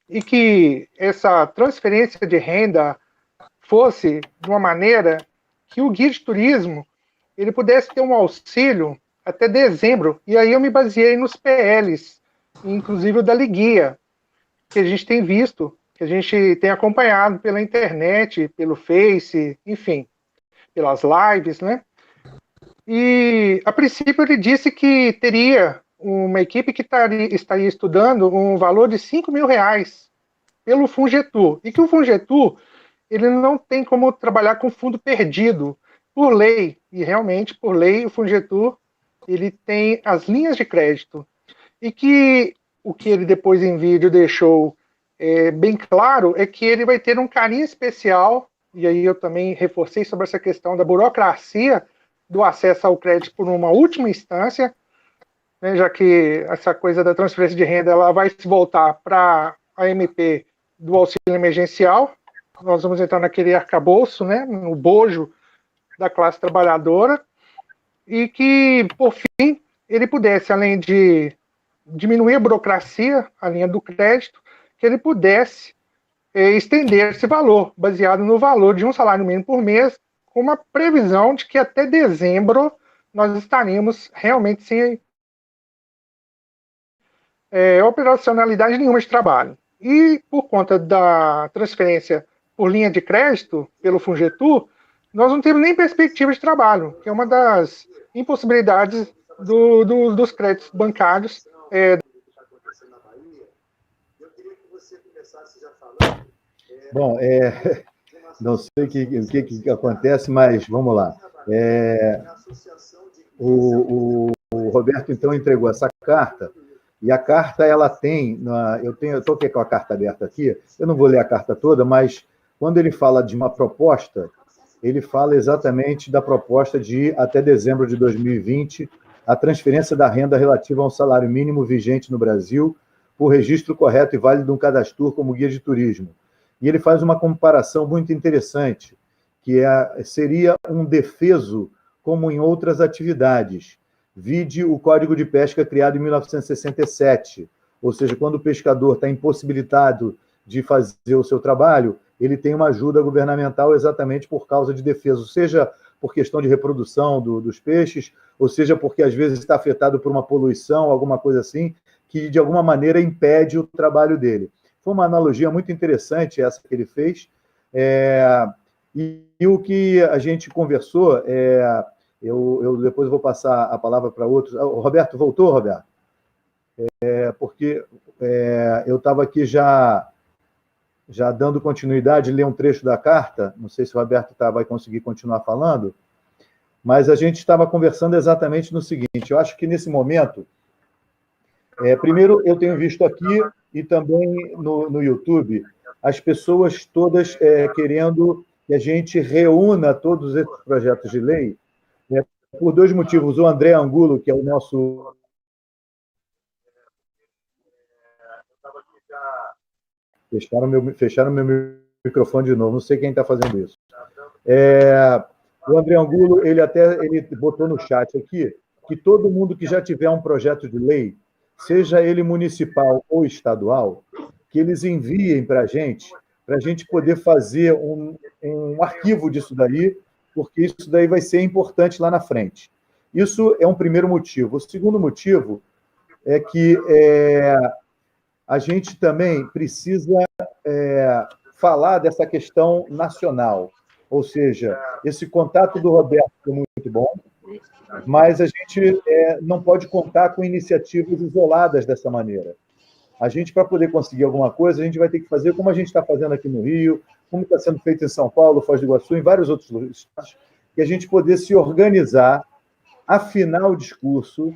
e que essa transferência de renda fosse de uma maneira que o guia de turismo ele pudesse ter um auxílio até dezembro, e aí eu me baseei nos PLs, inclusive o da Liguia, que a gente tem visto, que a gente tem acompanhado pela internet, pelo Face, enfim, pelas lives, né? E, a princípio, ele disse que teria uma equipe que estaria estudando um valor de R$5.000 pelo Fungetur, e que o Fungetur ele não tem como trabalhar com fundo perdido, por lei, e realmente, por lei, o Fungetur ele tem as linhas de crédito, e que o que ele depois em vídeo deixou bem claro é que ele vai ter um carinho especial, e aí eu também reforcei sobre essa questão da burocracia do acesso ao crédito por uma última instância, né, já que essa coisa da transferência de renda ela vai se voltar para a MP do auxílio emergencial, nós vamos entrar naquele arcabouço, né, no bojo da classe trabalhadora, e que, por fim, ele pudesse, além de diminuir a burocracia, a linha do crédito, que ele pudesse estender esse valor, baseado no valor de um salário mínimo por mês, com uma previsão de que até dezembro nós estaremos realmente sem operacionalidade nenhuma de trabalho. E, por conta da transferência por linha de crédito, pelo Fungetur, nós não temos nem perspectiva de trabalho, que é uma das impossibilidades dos créditos bancários. Bom, não sei o que acontece, mas vamos lá. O Roberto, então, entregou essa carta, e a carta, ela tem... Eu estou aqui com a carta aberta aqui, eu não vou ler a carta toda, mas quando ele fala de uma proposta, ele fala exatamente da proposta de, até dezembro de 2020, a transferência da renda relativa a um salário mínimo vigente no Brasil, por registro correto e válido de um cadastro como guia de turismo. E ele faz uma comparação muito interessante, que seria um defeso como em outras atividades. Vide o Código de Pesca criado em 1967, ou seja, quando o pescador está impossibilitado de fazer o seu trabalho, ele tem uma ajuda governamental exatamente por causa de defesa, seja por questão de reprodução dos peixes, ou seja porque às vezes está afetado por uma poluição, alguma coisa assim, que de alguma maneira impede o trabalho dele. Foi uma analogia muito interessante essa que ele fez, e o que a gente conversou, eu depois vou passar a palavra para outros. O Roberto voltou, Roberto? Porque eu estava aqui já dando continuidade, ler um trecho da carta, não sei se o Roberto vai conseguir continuar falando, mas a gente estava conversando exatamente no seguinte, eu acho que nesse momento, primeiro eu tenho visto aqui e também no YouTube, as pessoas todas querendo que a gente reúna todos esses projetos de lei, por dois motivos. O André Angulo, que é o nosso... Fecharam meu microfone de novo, não sei quem está fazendo isso. O André Angulo, ele botou no chat aqui que todo mundo que já tiver um projeto de lei, seja ele municipal ou estadual, que eles enviem para a gente poder fazer um arquivo disso daí, porque isso daí vai ser importante lá na frente. Isso é um primeiro motivo. O segundo motivo é que a gente também precisa falar dessa questão nacional, ou seja, esse contato do Roberto foi muito bom, mas a gente não pode contar com iniciativas isoladas dessa maneira. A gente, para poder conseguir alguma coisa, a gente vai ter que fazer como a gente está fazendo aqui no Rio, como está sendo feito em São Paulo, Foz do Iguaçu, em vários outros estados, que a gente poder se organizar, afinar o discurso,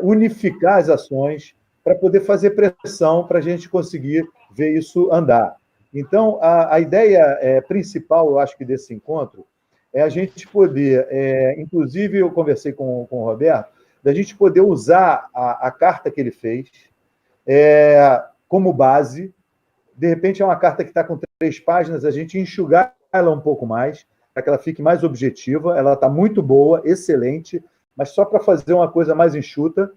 unificar as ações, para poder fazer pressão para a gente conseguir ver isso andar. Então, a ideia principal, eu acho que desse encontro, é a gente poder, inclusive eu conversei com o Roberto, da gente poder usar a carta que ele fez como base. De repente é uma carta que está com 3 páginas, a gente enxugar ela um pouco mais, para que ela fique mais objetiva. Ela está muito boa, excelente, mas só para fazer uma coisa mais enxuta.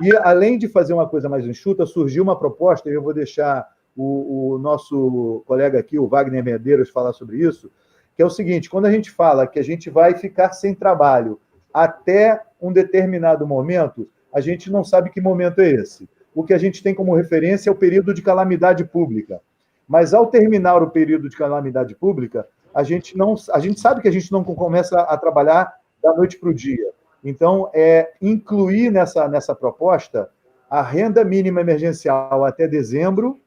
E, além de fazer uma coisa mais enxuta, surgiu uma proposta, e eu vou deixar o nosso colega aqui, o Wagner Medeiros, falar sobre isso, que é o seguinte: quando a gente fala que a gente vai ficar sem trabalho até um determinado momento, a gente não sabe que momento é esse. O que a gente tem como referência é o período de calamidade pública. Mas, ao terminar o período de calamidade pública, a gente sabe que a gente não começa a trabalhar da noite para o dia. Então, incluir nessa proposta a renda mínima emergencial até dezembro,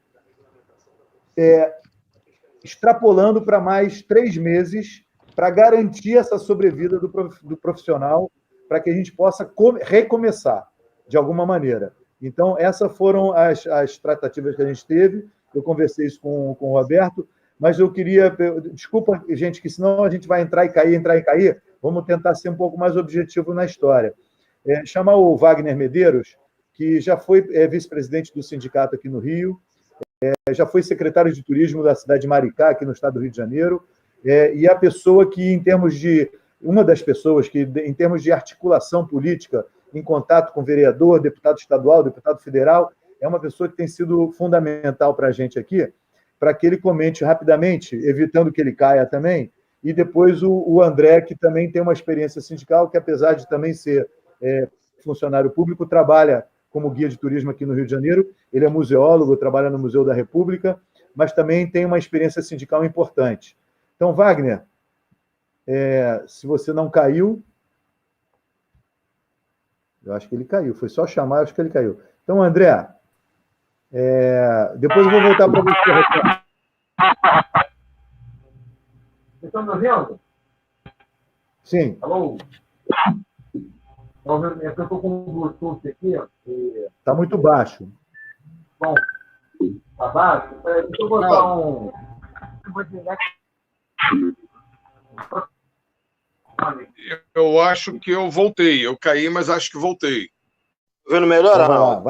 extrapolando para mais 3 meses, para garantir essa sobrevida do profissional, para que a gente possa recomeçar, de alguma maneira. Então, essas foram as tratativas que a gente teve. Eu conversei isso com o Roberto, mas eu queria... Desculpa, gente, que senão a gente vai entrar e cair. Vamos tentar ser um pouco mais objetivo na história. Chamar o Wagner Medeiros, que já foi vice-presidente do sindicato aqui no Rio, já foi secretário de turismo da cidade de Maricá, aqui no estado do Rio de Janeiro, e a pessoa que, uma das pessoas que, em termos de articulação política, em contato com vereador, deputado estadual, deputado federal, é uma pessoa que tem sido fundamental para a gente aqui, para que ele comente rapidamente, evitando que ele caia também, e depois o André, que também tem uma experiência sindical, que apesar de também ser funcionário público, trabalha como guia de turismo aqui no Rio de Janeiro, ele é museólogo, trabalha no Museu da República, mas também tem uma experiência sindical importante. Então, Wagner, se você não caiu, eu acho que ele caiu, foi só chamar, eu acho que ele caiu. Então, André, depois eu vou voltar para você. Vocês estão me ouvindo? Sim. Alô? Eu estou com o Bluetooth aqui. Está muito baixo. Bom, está baixo? Deixa eu botar um... Eu acho que eu voltei. Eu caí, mas acho que voltei. Vendo melhor, Arnaldo?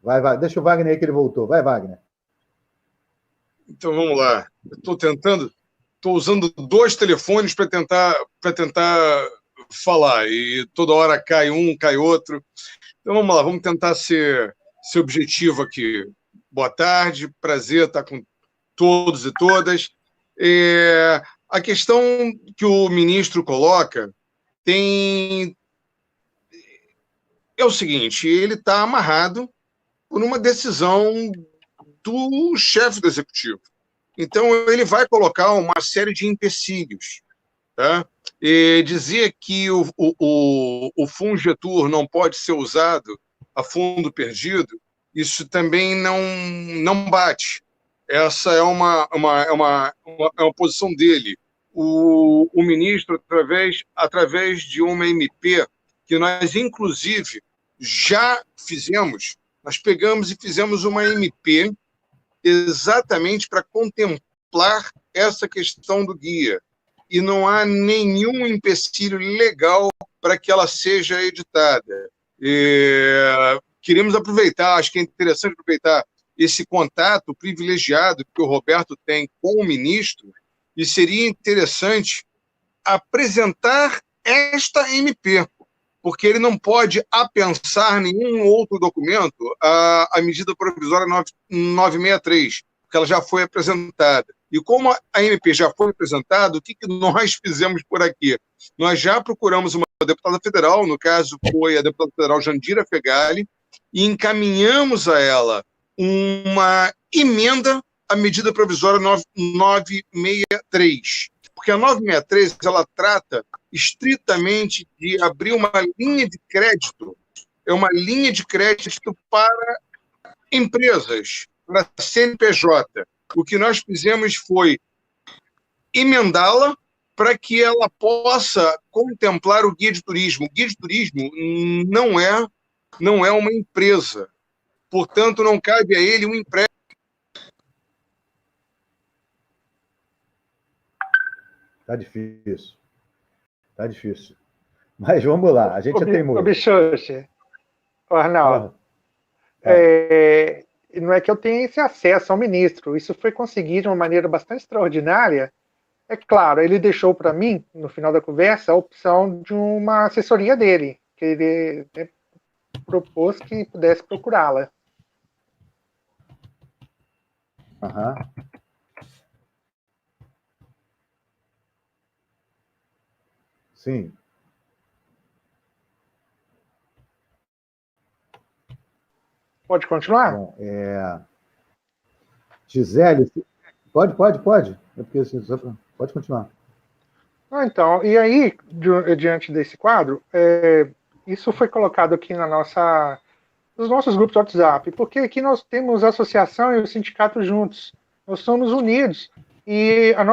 Vai. Deixa o Wagner aí que ele voltou. Vai, Wagner. Então, vamos lá. Estou usando 2 telefones para tentar falar, e toda hora cai um, cai outro. Então, vamos lá, vamos tentar ser objetivo aqui. Boa tarde, prazer estar com todos e todas. A questão que o ministro coloca é o seguinte, ele está amarrado por uma decisão do chefe do executivo. Então, ele vai colocar uma série de empecilhos. Tá? E dizer que o Fungetur não pode ser usado a fundo perdido, isso também não bate. Essa é uma posição dele. O ministro, através de uma MP, que nós, inclusive, já fizemos, nós pegamos e fizemos uma MP exatamente para contemplar essa questão do guia. E não há nenhum empecilho legal para que ela seja editada. Queremos aproveitar, acho que é interessante aproveitar esse contato privilegiado que o Roberto tem com o ministro, e seria interessante apresentar esta MP, porque ele não pode apensar nenhum outro documento, a medida provisória 963, porque ela já foi apresentada. E como a MP já foi apresentada, o que nós fizemos por aqui? Nós já procuramos uma deputada federal, no caso foi a deputada federal Jandira Fegali, e encaminhamos a ela uma emenda à medida provisória 963. Porque a 963 ela trata estritamente de abrir uma linha de crédito, para empresas, para a CNPJ. O que nós fizemos foi emendá-la para que ela possa contemplar o guia de turismo. O guia de turismo não é uma empresa. Portanto, não cabe a ele um empréstimo. Está difícil. Mas vamos lá, a gente é teimoso. O Bichoche, Arnaldo, não é que eu tenha esse acesso ao ministro, isso foi conseguido de uma maneira bastante extraordinária. É claro, ele deixou para mim, no final da conversa, a opção de uma assessoria dele, que ele propôs que pudesse procurá-la. Sim. Pode continuar? Bom, Gisele, pode. Pode continuar. Então, e aí, diante desse quadro, isso foi colocado aqui nos nossos grupos de WhatsApp, porque aqui nós temos a associação e o sindicato juntos, nós somos unidos, e a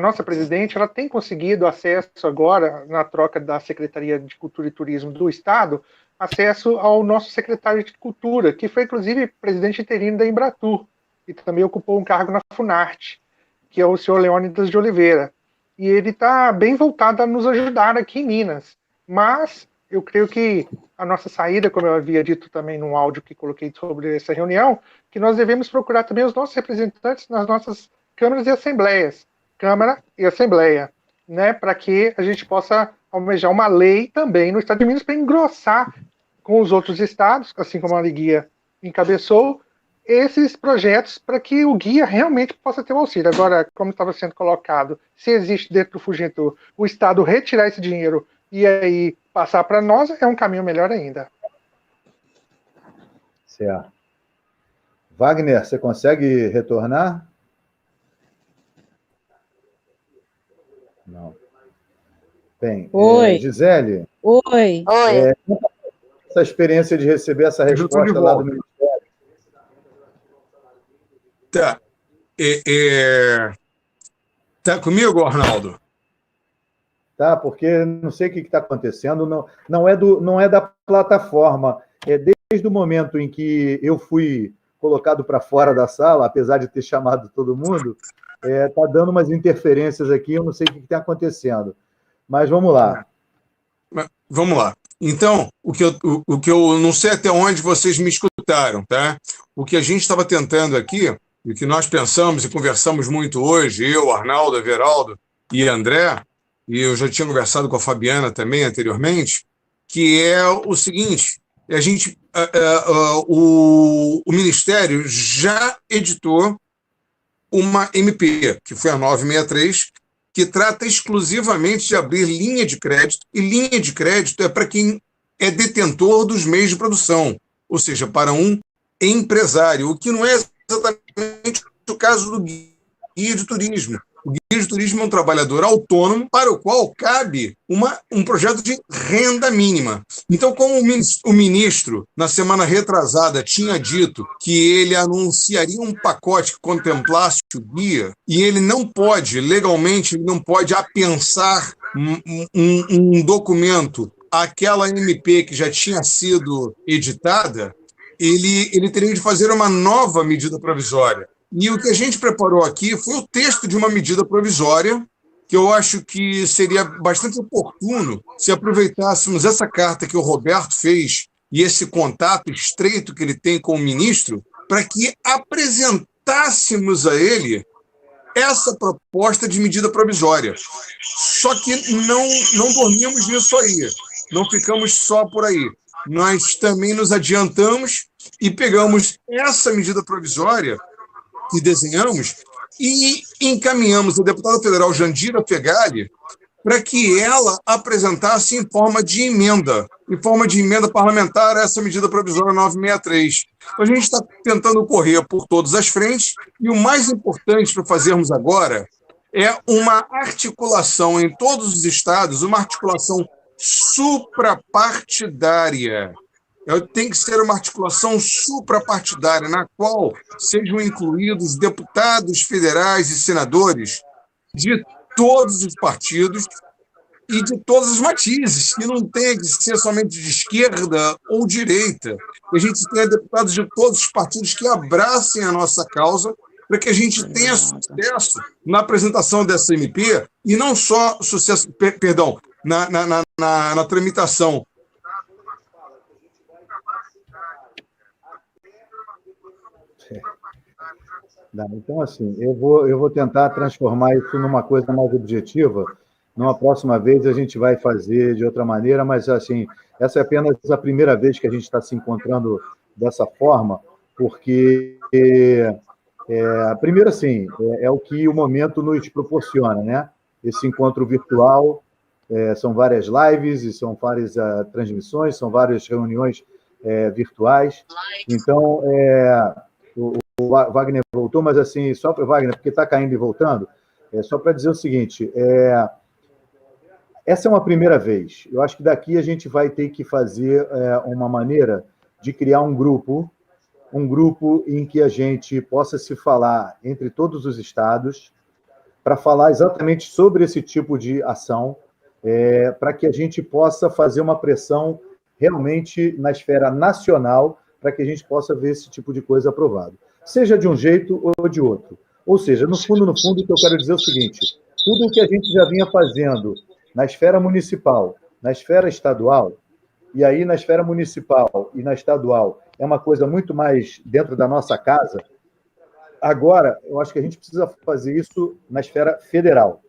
nossa presidente ela tem conseguido acesso agora, na troca da Secretaria de Cultura e Turismo do Estado, acesso ao nosso secretário de Cultura, que foi, inclusive, presidente interino da Embratur, e também ocupou um cargo na Funarte, que é o senhor Leônidas de Oliveira. E ele está bem voltado a nos ajudar aqui em Minas. Mas eu creio que a nossa saída, como eu havia dito também no áudio que coloquei sobre essa reunião, que nós devemos procurar também os nossos representantes nas nossas câmaras e assembleias, Câmara e Assembleia, né, para que a gente possa almejar uma lei também no Estado de Minas para engrossar com os outros estados, assim como a guia encabeçou, esses projetos para que o guia realmente possa ter um auxílio. Agora, como estava sendo colocado, se existe dentro do Fugentor o Estado retirar esse dinheiro e aí passar para nós, é um caminho melhor ainda. Certo. Wagner, você consegue retornar? Não. Bem, Oi. Gisele. Oi. Essa experiência de receber essa resposta lá do Ministério. Tá. Tá comigo, Arnaldo? Tá, porque não sei o que está acontecendo, não é da plataforma. É desde o momento em que eu fui colocado para fora da sala, apesar de ter chamado todo mundo, está dando umas interferências aqui, eu não sei o que está acontecendo. Mas vamos lá. Vamos lá. Então, o que eu não sei até onde vocês me escutaram, tá? O que a gente estava tentando aqui, e o que nós pensamos e conversamos muito hoje, eu, Arnaldo, Everaldo e André, e eu já tinha conversado com a Fabiana também anteriormente, que é o seguinte: a gente, o Ministério já editou uma MP, que foi a 963, que trata exclusivamente de abrir linha de crédito, e linha de crédito é para quem é detentor dos meios de produção, ou seja, para um empresário, o que não é exatamente o caso do guia de turismo. O guia de turismo é um trabalhador autônomo para o qual cabe um projeto de renda mínima. Então, como o ministro, na semana retrasada, tinha dito que ele anunciaria um pacote que contemplasse o guia, e ele não pode, legalmente, ele não pode apensar um documento, aquela MP que já tinha sido editada, ele teria de fazer uma nova medida provisória. E o que a gente preparou aqui foi o texto de uma medida provisória, que eu acho que seria bastante oportuno se aproveitássemos essa carta que o Roberto fez e esse contato estreito que ele tem com o ministro, para que apresentássemos a ele essa proposta de medida provisória. Só que não dormimos nisso aí, não ficamos só por aí. Nós também nos adiantamos e pegamos essa medida provisória que desenhamos e encaminhamos a deputada federal Jandira Fegali para que ela apresentasse em forma de emenda parlamentar essa medida provisória 963. Então, a gente está tentando correr por todas as frentes e o mais importante para fazermos agora é uma articulação em todos os estados, uma articulação suprapartidária. Tem que ser uma articulação suprapartidária, na qual sejam incluídos deputados federais e senadores de todos os partidos e de todos os matizes, que não tem que ser somente de esquerda ou direita. Que a gente tenha deputados de todos os partidos que abracem a nossa causa, para que a gente tenha sucesso na apresentação dessa MP, e não só sucesso, perdão, na tramitação. Então, assim, eu vou tentar transformar isso numa coisa mais objetiva. Numa próxima vez a gente vai fazer de outra maneira, mas, assim, essa é apenas a primeira vez que a gente está se encontrando dessa forma, porque, primeiro, assim, é o que o momento nos proporciona, né? Esse encontro virtual, são várias lives, e são várias transmissões, são várias reuniões virtuais. Então, o Wagner voltou, mas assim, só para o Wagner, porque está caindo e voltando, só para dizer o seguinte, essa é uma primeira vez. Eu acho que daqui a gente vai ter que fazer uma maneira de criar um grupo em que a gente possa se falar entre todos os estados, para falar exatamente sobre esse tipo de ação, para que a gente possa fazer uma pressão realmente na esfera nacional, para que a gente possa ver esse tipo de coisa aprovado. Seja de um jeito ou de outro. Ou seja, no fundo, o que eu quero dizer é o seguinte: tudo o que a gente já vinha fazendo na esfera municipal, na esfera estadual, e aí na esfera municipal e na estadual é uma coisa muito mais dentro da nossa casa, agora eu acho que a gente precisa fazer isso na esfera federal.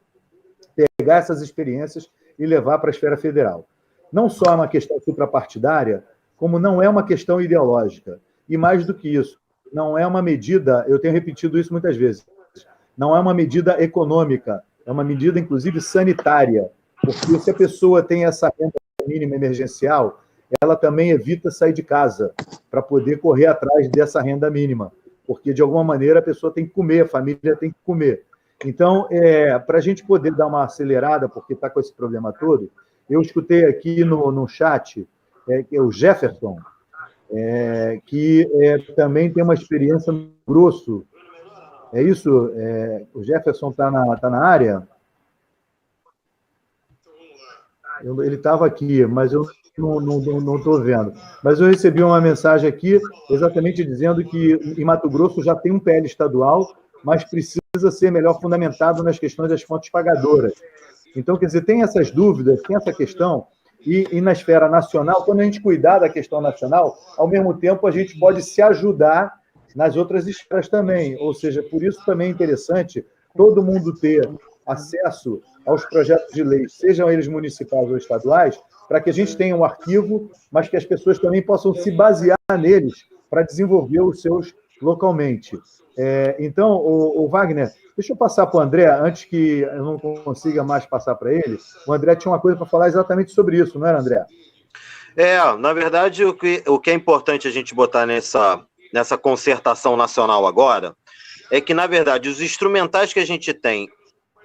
Pegar essas experiências e levar para a esfera federal. Não só é uma questão suprapartidária, como não é uma questão ideológica. E mais do que isso, não é uma medida, eu tenho repetido isso muitas vezes, não é uma medida econômica, é uma medida, inclusive, sanitária. Porque se a pessoa tem essa renda mínima emergencial, ela também evita sair de casa para poder correr atrás dessa renda mínima. Porque, de alguma maneira, a pessoa tem que comer, a família tem que comer. Então, para a gente poder dar uma acelerada, porque está com esse problema todo, eu escutei aqui no chat o Jefferson, que também tem uma experiência no Grosso. É isso? O Jefferson está na área? Ele estava aqui, mas eu não estou vendo. Mas eu recebi uma mensagem aqui exatamente dizendo que em Mato Grosso já tem um PL estadual, mas precisa ser melhor fundamentado nas questões das fontes pagadoras. Então, quer dizer, tem essas dúvidas, tem essa questão, e na esfera nacional, quando a gente cuidar da questão nacional, ao mesmo tempo a gente pode se ajudar nas outras esferas também. Ou seja, por isso também é interessante todo mundo ter acesso aos projetos de lei, sejam eles municipais ou estaduais, para que a gente tenha um arquivo, mas que as pessoas também possam se basear neles para desenvolver os seus localmente. Então, o Wagner, deixa eu passar para o André, antes que eu não consiga mais passar para ele. O André tinha uma coisa para falar exatamente sobre isso, não era, André? Na verdade, o que é importante a gente botar nessa concertação nacional agora é que, na verdade, os instrumentais que a gente tem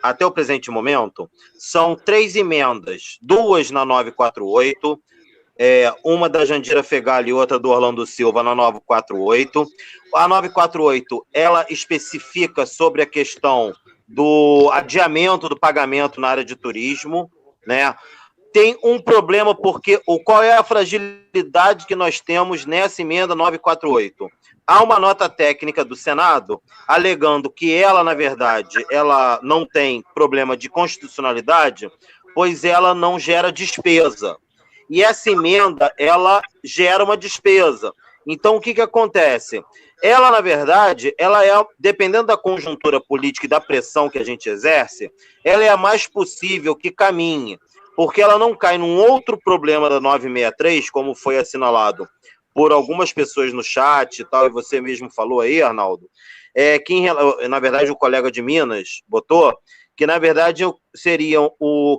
até o presente momento são 3 emendas, 2 na 948, uma da Jandira Fegali e outra do Orlando Silva na 948. A 948, ela especifica sobre a questão do adiamento do pagamento na área de turismo, né? Tem um problema, porque qual é a fragilidade que nós temos nessa emenda 948? Há uma nota técnica do Senado alegando que ela, na verdade, ela não tem problema de constitucionalidade, pois ela não gera despesa. E essa emenda, ela gera uma despesa. Então, o que acontece? Ela, na verdade, dependendo da conjuntura política e da pressão que a gente exerce, ela é a mais possível que caminhe, porque ela não cai num outro problema da 963, como foi assinalado por algumas pessoas no chat e tal, e você mesmo falou aí, Arnaldo, que, na verdade, o colega de Minas botou, que, na verdade, seriam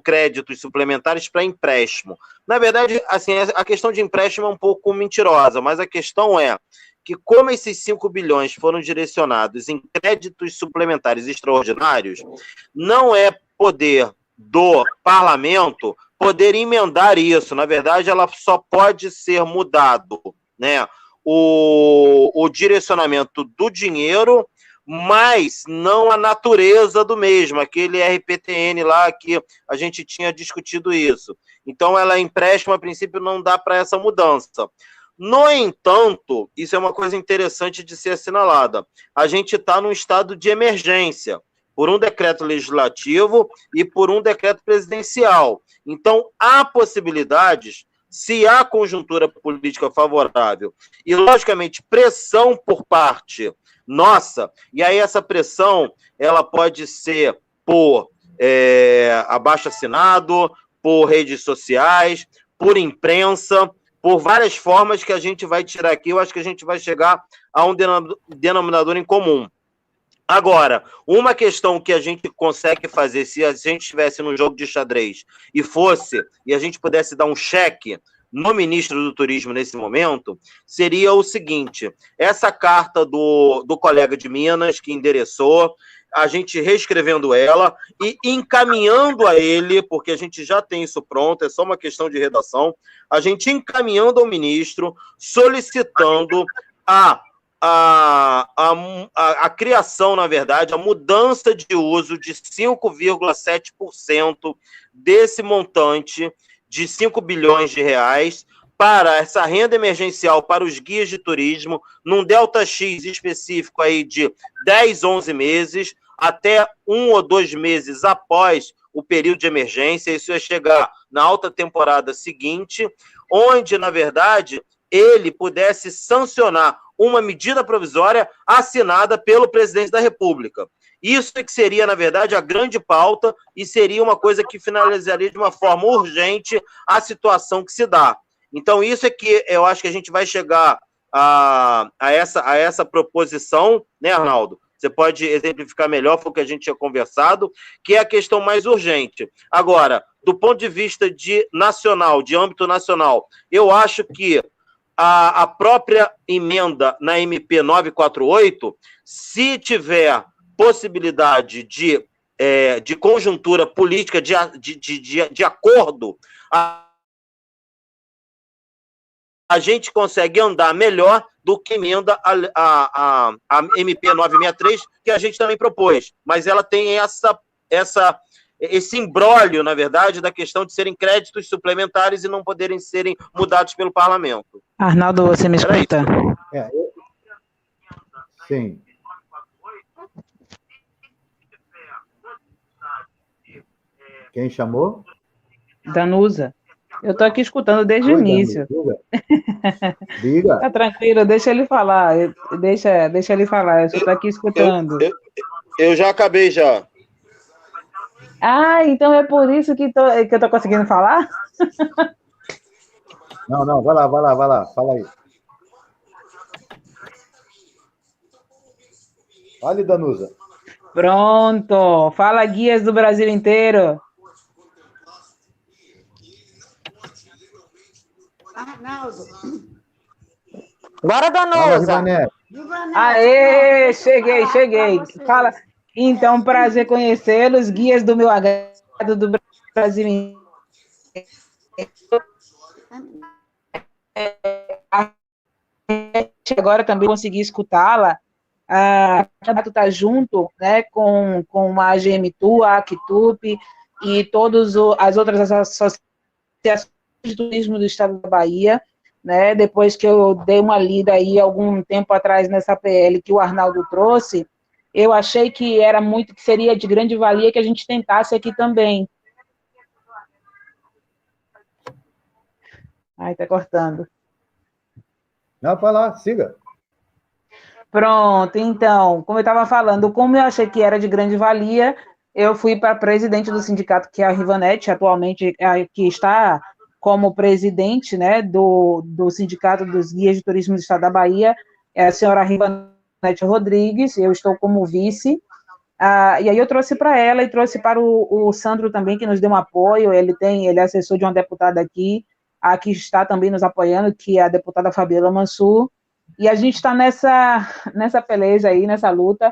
créditos suplementares para empréstimo. Na verdade, assim, a questão de empréstimo é um pouco mentirosa, mas a questão é que, como esses 5 bilhões foram direcionados em créditos suplementares extraordinários, não é poder do parlamento poder emendar isso. Na verdade, ela só pode ser mudado, né, o direcionamento do dinheiro, mas não a natureza do mesmo, aquele RPTN lá que a gente tinha discutido isso. Então, ela é empréstimo, a princípio não dá para essa mudança. No entanto, isso é uma coisa interessante de ser assinalada. A gente está num estado de emergência, por um decreto legislativo e por um decreto presidencial. Então, há possibilidades, se há conjuntura política favorável e, logicamente, pressão por parte nossa, e aí essa pressão ela pode ser por abaixo-assinado, por redes sociais, por imprensa, por várias formas que a gente vai tirar aqui. Eu acho que a gente vai chegar a um denominador em comum. Agora, uma questão que a gente consegue fazer, se a gente estivesse num jogo de xadrez e a gente pudesse dar um cheque no ministro do Turismo nesse momento, seria o seguinte: essa carta do colega de Minas que endereçou, a gente reescrevendo ela e encaminhando a ele, porque a gente já tem isso pronto, é só uma questão de redação, a gente encaminhando ao ministro, solicitando a criação, na verdade, a mudança de uso de 5,7% desse montante de 5 bilhões de reais para essa renda emergencial para os guias de turismo, num delta X específico aí de 10, 11 meses, até 1 ou 2 meses após o período de emergência. Isso ia chegar na alta temporada seguinte, onde, na verdade, ele pudesse sancionar uma medida provisória assinada pelo presidente da República. Isso é que seria, na verdade, a grande pauta e seria uma coisa que finalizaria de uma forma urgente a situação que se dá. Então, isso é que eu acho que a gente vai chegar a essa proposição, né, Arnaldo? Você pode exemplificar melhor, foi o que a gente tinha conversado, que é a questão mais urgente. Agora, do ponto de vista de âmbito nacional, eu acho que a própria emenda na MP 948, se tiver possibilidade de conjuntura política, de acordo, a gente consegue andar melhor do que emenda a MP 963, que a gente também propôs. Mas ela tem esse imbróglio, na verdade, da questão de serem créditos suplementares e não poderem serem mudados pelo parlamento. Arnaldo, você me escuta? Sim. Quem chamou? Danusa. Eu estou aqui escutando desde o início. Diga. Tá tranquilo, deixa ele falar. Deixa ele falar, eu só estou aqui escutando. Eu já acabei, já. Ah, então é por isso que eu estou conseguindo falar? Não, vai lá, fala aí. Fale, Danusa. Pronto, fala, guias do Brasil inteiro. Arnaldo. Bora, Danusa. Aê, cheguei. Fala. Então, prazer conhecê-los, guias do meu agrado do Brasil inteiro. Agora também consegui escutá-la. A Renato está junto, né, com a AGM-TU, a ACTUP e todas as outras associações de turismo do estado da Bahia, né, depois que eu dei uma lida aí algum tempo atrás nessa PL que o Arnaldo trouxe, eu achei que seria de grande valia que a gente tentasse aqui também. Ai, tá cortando. Não, vai lá, siga. Pronto, então, como eu estava falando, como eu achei que era de grande valia, eu fui para presidente do sindicato, que é a Rivanete, atualmente que está como presidente, né, do Sindicato dos Guias de Turismo do Estado da Bahia, é a senhora Rivanete Rodrigues, eu estou como vice, e aí eu trouxe para ela e trouxe para o Sandro também, que nos deu um apoio, ele é assessor de uma deputada aqui está também nos apoiando, que é a deputada Fabiola Mansur, e a gente está nessa peleja aí, nessa luta.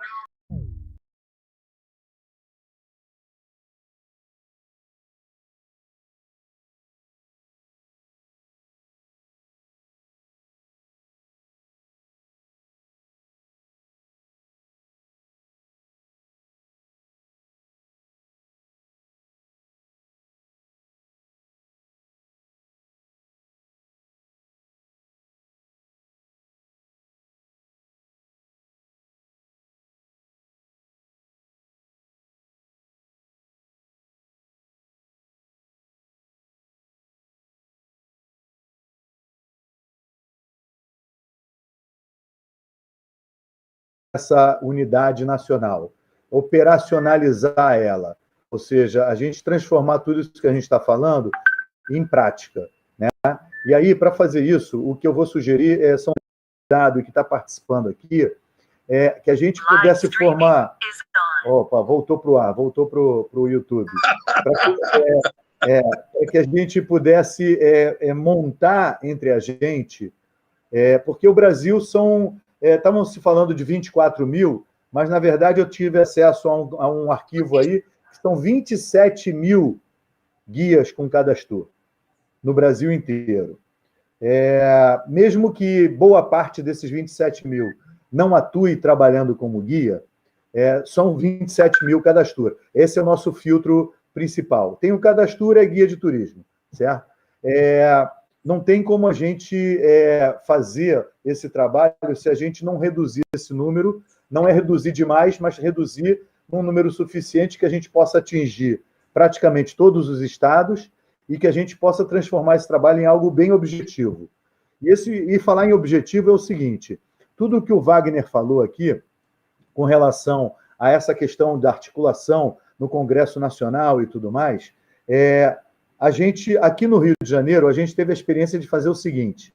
Essa unidade nacional, operacionalizar ela, ou seja, a gente transformar tudo isso que a gente está falando em prática, né? E aí, para fazer isso, o que eu vou sugerir são convidado que está participando aqui, que a gente pudesse formar. Opa, voltou para o ar, voltou para o YouTube. Que a gente pudesse montar entre a gente, porque o Brasil estavam se falando de 24 mil, mas, na verdade, eu tive acesso a um arquivo aí, que são 27 mil guias com cadastro no Brasil inteiro. Mesmo que boa parte desses 27 mil não atue trabalhando como guia, são 27 mil cadastro. Esse é o nosso filtro principal. Tem o cadastro, guia de turismo, certo? Não tem como a gente fazer esse trabalho se a gente não reduzir esse número, não é reduzir demais, mas reduzir num número suficiente que a gente possa atingir praticamente todos os estados e que a gente possa transformar esse trabalho em algo bem objetivo. E falar em objetivo é o seguinte, tudo o que o Wagner falou aqui, com relação a essa questão da articulação no Congresso Nacional e tudo mais, a gente, aqui no Rio de Janeiro, a gente teve a experiência de fazer o seguinte,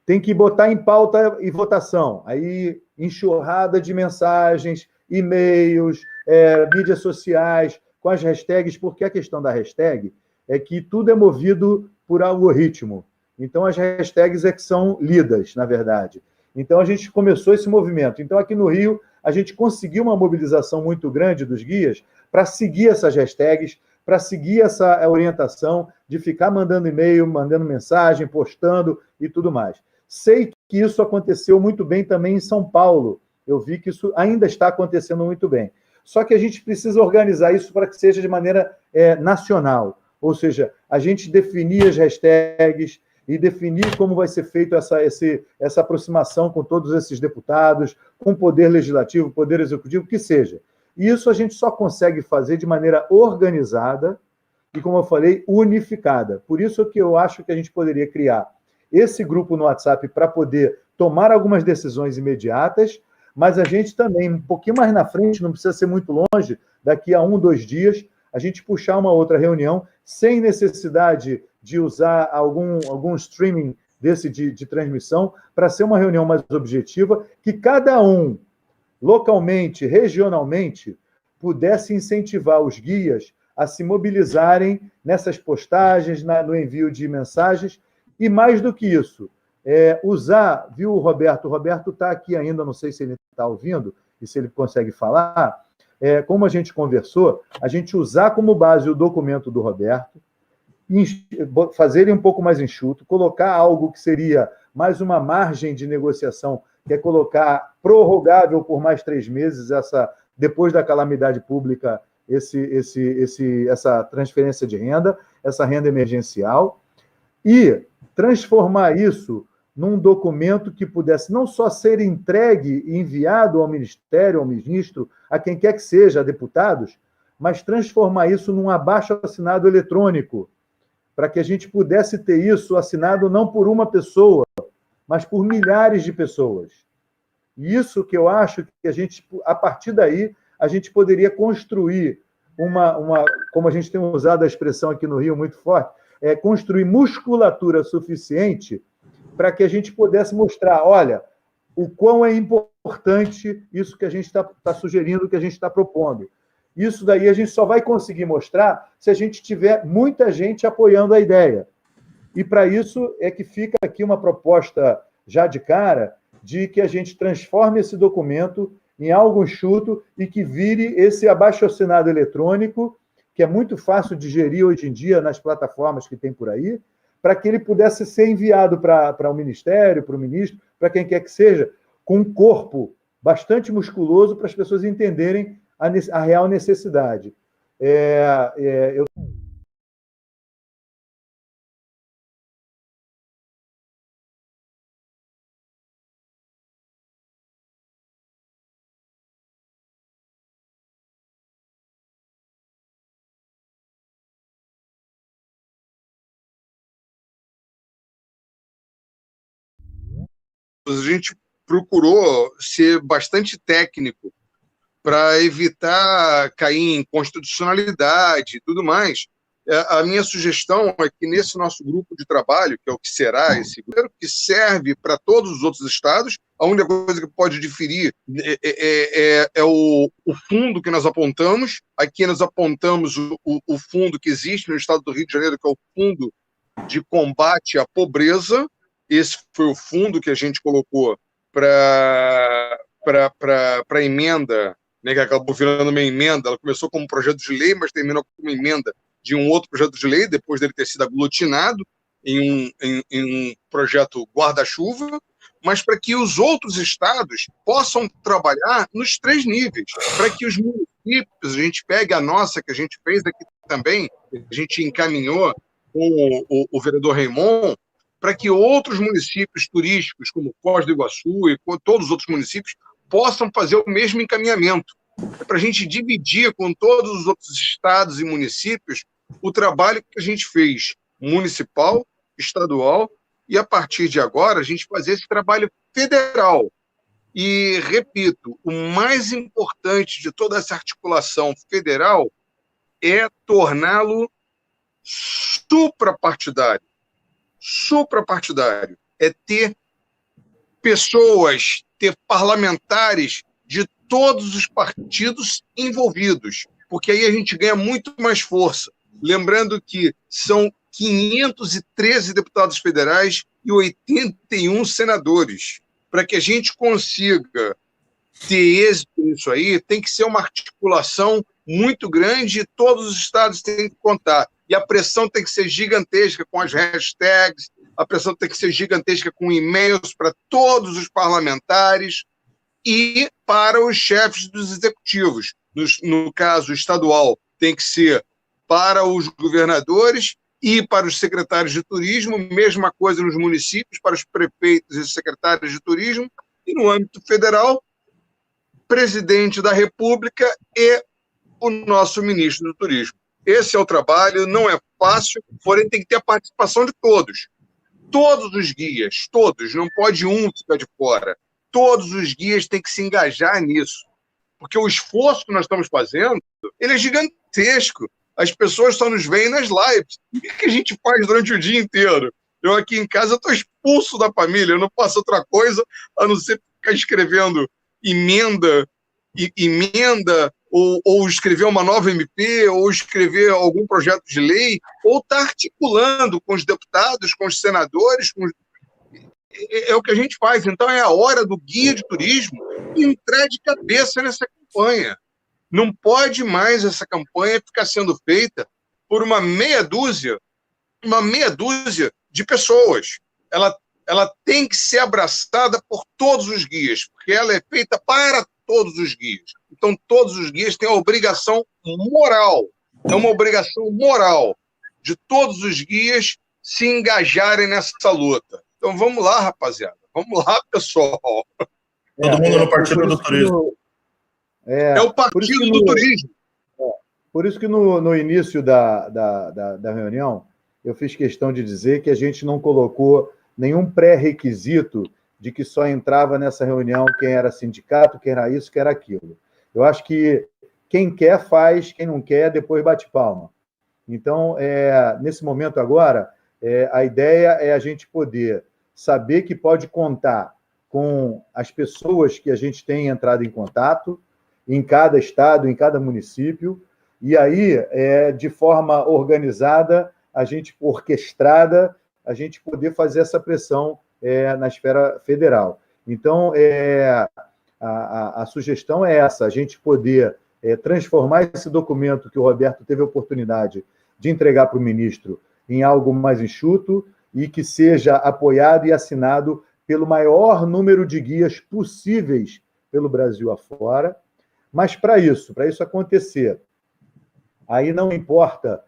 tem que botar em pauta e votação, aí enxurrada de mensagens, e-mails, mídias sociais, com as hashtags, porque a questão da hashtag é que tudo é movido por algoritmo. Então, as hashtags é que são lidas, na verdade. Então, a gente começou esse movimento. Então, aqui no Rio, a gente conseguiu uma mobilização muito grande dos guias para seguir essas hashtags, para seguir essa orientação de ficar mandando e-mail, mandando mensagem, postando e tudo mais. Sei que isso aconteceu muito bem também em São Paulo. Eu vi que isso ainda está acontecendo muito bem. Só que a gente precisa organizar isso para que seja de maneira nacional. Ou seja, a gente definir as hashtags e definir como vai ser feita essa aproximação com todos esses deputados, com o Poder Legislativo, Poder Executivo, que seja. E isso a gente só consegue fazer de maneira organizada e, como eu falei, unificada. Por isso que eu acho que a gente poderia criar esse grupo no WhatsApp para poder tomar algumas decisões imediatas, mas a gente também, um pouquinho mais na frente, não precisa ser muito longe, daqui a 1, 2 dias, a gente puxar uma outra reunião, sem necessidade de usar algum streaming desse de transmissão, para ser uma reunião mais objetiva, que cada um, localmente, regionalmente, pudesse incentivar os guias a se mobilizarem nessas postagens, no envio de mensagens, e mais do que isso, usar, viu, o Roberto está aqui ainda, não sei se ele está ouvindo, e se ele consegue falar, como a gente conversou, a gente usar como base o documento do Roberto, fazer ele um pouco mais enxuto, colocar algo que seria mais uma margem de negociação, que é colocar prorrogável por mais 3 meses, depois da calamidade pública, essa transferência de renda, essa renda emergencial, e transformar isso num documento que pudesse não só ser entregue e enviado ao Ministério, ao ministro, a quem quer que seja, a deputados, mas transformar isso num abaixo-assinado eletrônico, para que a gente pudesse ter isso assinado não por uma pessoa, mas por milhares de pessoas. E isso que eu acho que a gente, a partir daí, a gente poderia construir como a gente tem usado a expressão aqui no Rio muito forte, construir musculatura suficiente para que a gente pudesse mostrar, olha, o quão é importante isso que a gente está sugerindo, que a gente está propondo. Isso daí a gente só vai conseguir mostrar se a gente tiver muita gente apoiando a ideia. E para isso é que fica aqui uma proposta já de cara de que a gente transforme esse documento em algo enxuto e que vire esse abaixo-assinado eletrônico, que é muito fácil de gerir hoje em dia nas plataformas que tem por aí, para que ele pudesse ser enviado para o Ministério, para o ministro, para quem quer que seja, com um corpo bastante musculoso para as pessoas entenderem a real necessidade. A gente procurou ser bastante técnico para evitar cair em constitucionalidade e tudo mais. A minha sugestão é que nesse nosso grupo de trabalho, que é o que será esse grupo, que serve para todos os outros estados, a única coisa que pode diferir é o fundo que nós apontamos. Aqui nós apontamos o fundo que existe no estado do Rio de Janeiro, que é o Fundo de Combate à Pobreza. Esse foi o fundo que a gente colocou para a emenda, né, que acabou virando uma emenda. Ela começou como um projeto de lei, mas terminou como uma emenda de um outro projeto de lei, depois dele ter sido aglutinado em um projeto guarda-chuva, mas para que os outros estados possam trabalhar nos 3 níveis, para que os municípios, a gente pegue a nossa, que a gente fez aqui também, a gente encaminhou com o vereador Raimon, para que outros municípios turísticos, como Foz do Iguaçu e todos os outros municípios, possam fazer o mesmo encaminhamento. É para a gente dividir com todos os outros estados e municípios o trabalho que a gente fez municipal, estadual, e a partir de agora a gente fazer esse trabalho federal. E, repito, o mais importante de toda essa articulação federal é torná-lo suprapartidário. Suprapartidário. É ter pessoas, ter parlamentares de todos os partidos envolvidos, porque aí a gente ganha muito mais força. Lembrando que são 513 deputados federais e 81 senadores. Para que a gente consiga ter êxito nisso aí, tem que ser uma articulação muito grande e todos os estados têm que contar. E a pressão tem que ser gigantesca com as hashtags, a pressão tem que ser gigantesca com e-mails para todos os parlamentares e para os chefes dos executivos. No caso estadual, tem que ser para os governadores e para os secretários de turismo, mesma coisa nos municípios, para os prefeitos e secretários de turismo, e no âmbito federal, presidente da República e o nosso ministro do turismo. Esse é o trabalho, não é fácil, porém tem que ter a participação de todos. Todos os guias, todos, não pode um ficar de fora. Todos os guias têm que se engajar nisso, porque o esforço que nós estamos fazendo, ele é gigantesco. As pessoas só nos veem nas lives. O que a gente faz durante o dia inteiro? Eu aqui em casa estou expulso da família, eu não faço outra coisa a não ser ficar escrevendo emenda, ou escrever uma nova MP, ou escrever algum projeto de lei, ou estar articulando com os deputados, com os senadores, é o que a gente faz. Então é a hora do guia de turismo entrar de cabeça nessa campanha. Não pode mais essa campanha ficar sendo feita por uma meia dúzia de pessoas. Ela tem que ser abraçada por todos os guias, porque ela é feita para todos os guias. Então, todos os guias têm a obrigação moral, é uma obrigação moral de todos os guias se engajarem nessa luta. Então, vamos lá, rapaziada. Vamos lá, pessoal. Todo mundo no Partido do Turismo. É o Partido do Turismo. Por isso que no início da reunião, eu fiz questão de dizer que a gente não colocou nenhum pré-requisito de que só entrava nessa reunião quem era sindicato, quem era isso, quem era aquilo. Eu acho que quem quer faz, quem não quer, depois bate palma. Então, nesse momento agora, a ideia é a gente poder saber que pode contar com as pessoas que a gente tem entrado em contato, em cada estado, em cada município, e aí, de forma organizada, orquestrada, a gente poder fazer essa pressão na esfera federal. Então, a sugestão é essa, a gente poder transformar esse documento que o Roberto teve a oportunidade de entregar para o ministro em algo mais enxuto e que seja apoiado e assinado pelo maior número de guias possíveis pelo Brasil afora. Mas para isso acontecer, aí não importa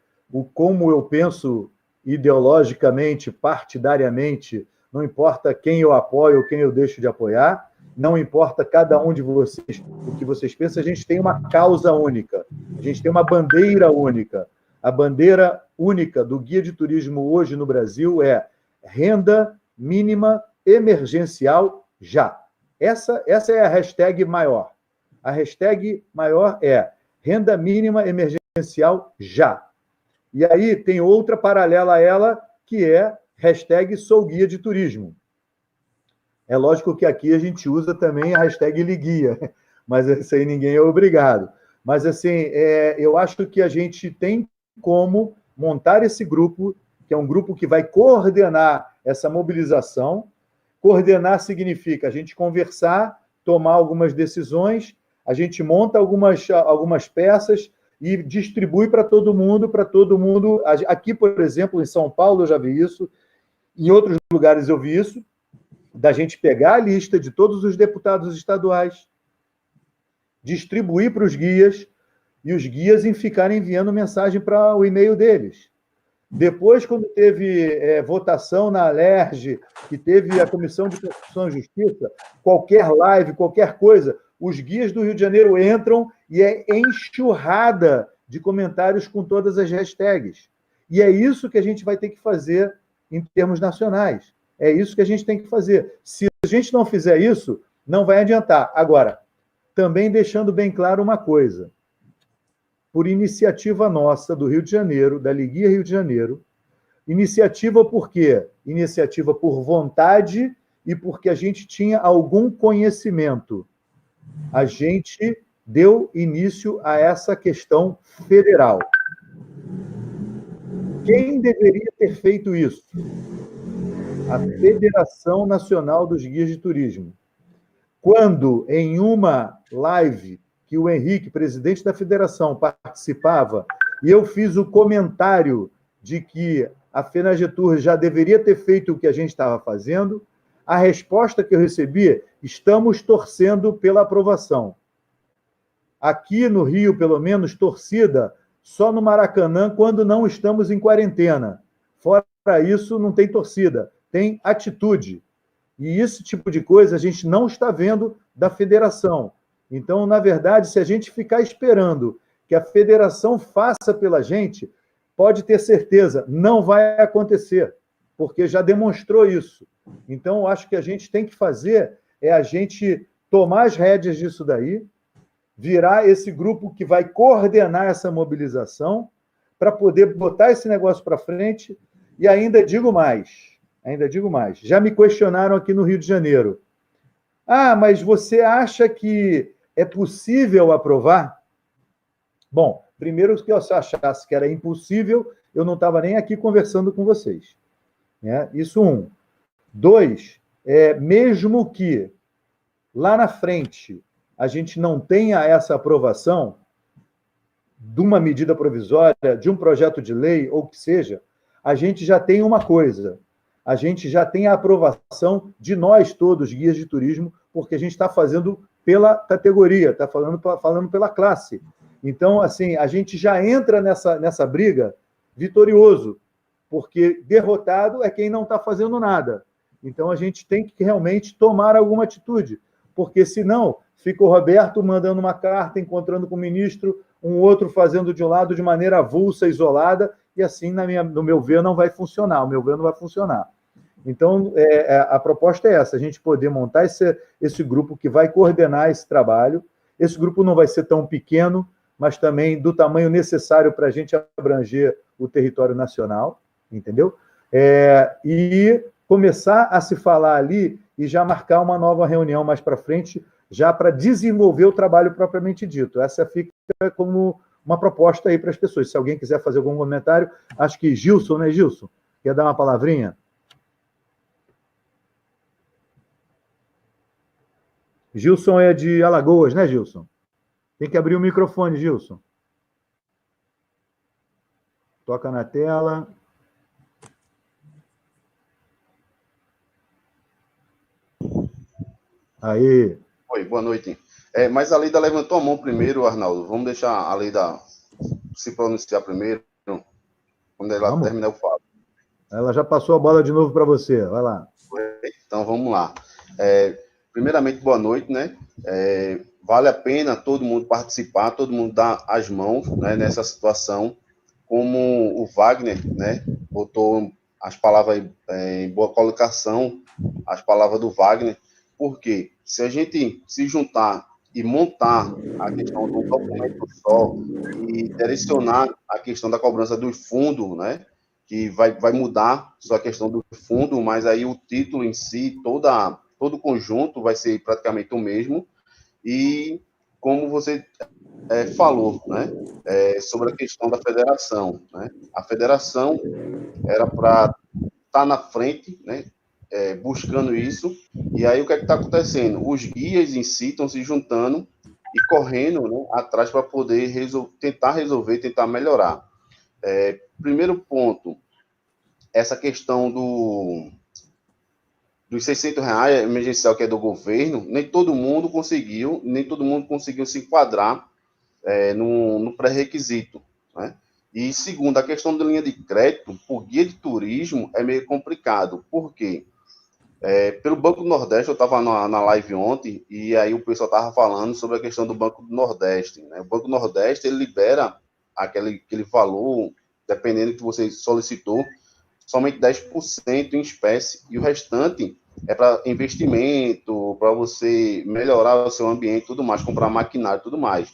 como eu penso ideologicamente, partidariamente, não importa quem eu apoio ou quem eu deixo de apoiar, não importa cada um de vocês o que vocês pensam, a gente tem uma causa única, a gente tem uma bandeira única. A bandeira única do Guia de Turismo hoje no Brasil é renda mínima emergencial já. Essa é a hashtag maior. A hashtag maior é renda mínima emergencial já. E aí tem outra paralela a ela, que é hashtag sou guia de turismo. É lógico que aqui a gente usa também a hashtag liguia, mas isso aí ninguém é obrigado. Mas, assim, eu acho que a gente tem como montar esse grupo, que é um grupo que vai coordenar essa mobilização. Coordenar significa a gente conversar, tomar algumas decisões, a gente monta algumas peças e distribui para todo mundo. Aqui, por exemplo, em São Paulo eu já vi isso, em outros lugares eu vi isso, da gente pegar a lista de todos os deputados estaduais, distribuir para os guias, e os guias ficarem enviando mensagem para o e-mail deles. Depois, quando teve votação na Alerj, que teve a Comissão de Constituição e Justiça, qualquer live, qualquer coisa, os guias do Rio de Janeiro entram e é enxurrada de comentários com todas as hashtags. E é isso que a gente vai ter que fazer em termos nacionais. É isso que a gente tem que fazer. Se a gente não fizer isso, não vai adiantar. Agora, também deixando bem claro uma coisa. Por iniciativa nossa, do Rio de Janeiro, da Liguia Rio de Janeiro, iniciativa por quê? Iniciativa por vontade e porque a gente tinha algum conhecimento. A gente deu início a essa questão federal. Quem deveria ter feito isso? A Federação Nacional dos Guias de Turismo. Quando, em uma live que o Henrique, presidente da federação, participava, e eu fiz o comentário de que a FENAGETUR já deveria ter feito o que a gente estava fazendo, a resposta que eu recebi, estamos torcendo pela aprovação. Aqui no Rio, pelo menos, torcida só no Maracanã, quando não estamos em quarentena. Fora isso, não tem torcida, tem atitude. E esse tipo de coisa a gente não está vendo da federação. Então, na verdade, se a gente ficar esperando que a federação faça pela gente, pode ter certeza, não vai acontecer, porque já demonstrou isso. Então, eu acho que a gente tem que fazer é a gente tomar as rédeas disso daí, virar esse grupo que vai coordenar essa mobilização para poder botar esse negócio para frente. E ainda digo mais, já me questionaram aqui no Rio de Janeiro. Ah, mas você acha que é possível aprovar? Bom, primeiro, que eu achasse que era impossível, eu não estava nem aqui conversando com vocês. Né? Isso, 1. 2, mesmo que lá na frente a gente não tenha essa aprovação de uma medida provisória, de um projeto de lei, ou que seja, a gente já tem uma coisa, a gente já tem a aprovação de nós todos, guias de turismo, porque a gente está fazendo pela categoria, está falando pela classe. Então, assim, a gente já entra nessa briga vitorioso, porque derrotado é quem não está fazendo nada. Então, a gente tem que realmente tomar alguma atitude, porque senão fica o Roberto mandando uma carta, encontrando com o ministro, um outro fazendo de um lado de maneira avulsa, isolada, e assim, no meu ver, não vai funcionar. O meu ver não vai funcionar. Então, a proposta é essa, a gente poder montar esse grupo que vai coordenar esse trabalho. Esse grupo não vai ser tão pequeno, mas também do tamanho necessário para a gente abranger o território nacional, entendeu? E começar a se falar ali e já marcar uma nova reunião mais para frente, já para desenvolver o trabalho propriamente dito. Essa fica como uma proposta aí para as pessoas. Se alguém quiser fazer algum comentário, acho que Gilson, né, Gilson? Quer dar uma palavrinha? Gilson é de Alagoas, né, Gilson? Tem que abrir o microfone, Gilson. Toca na tela. Aí. Oi, boa noite. Mas a Leida levantou a mão primeiro, Arnaldo. Vamos deixar a Leida se pronunciar primeiro. Quando ela terminar, eu falo. Ela já passou a bola de novo para você. Vai lá. Então, vamos lá. Primeiramente, boa noite, né? Vale a pena todo mundo participar, todo mundo dar as mãos, né, nessa situação. Como o Wagner, né, botou as palavras em boa colocação, as palavras do Wagner, porque se a gente se juntar e montar a questão do documento só e direcionar a questão da cobrança do fundo, né, que vai mudar só a questão do fundo, mas aí o título em si, todo o conjunto vai ser praticamente o mesmo. E como você falou, né, sobre a questão da federação, né, a federação era para estar na frente, né, buscando isso, e aí o que é que está acontecendo? Os guias em si estão se juntando e correndo, né, atrás para poder tentar resolver, tentar melhorar. Primeiro ponto, essa questão dos R$600 emergencial que é do governo, nem todo mundo conseguiu se enquadrar no pré-requisito, né? E segundo, a questão da linha de crédito, por guia de turismo, é meio complicado. Por quê? Pelo Banco do Nordeste, eu estava na live ontem, e aí o pessoal estava falando sobre a questão do Banco do Nordeste, né? O Banco do Nordeste, ele libera aquele valor, dependendo do que você solicitou, somente 10% em espécie, e o restante é para investimento, para você melhorar o seu ambiente, tudo mais, comprar maquinário, tudo mais.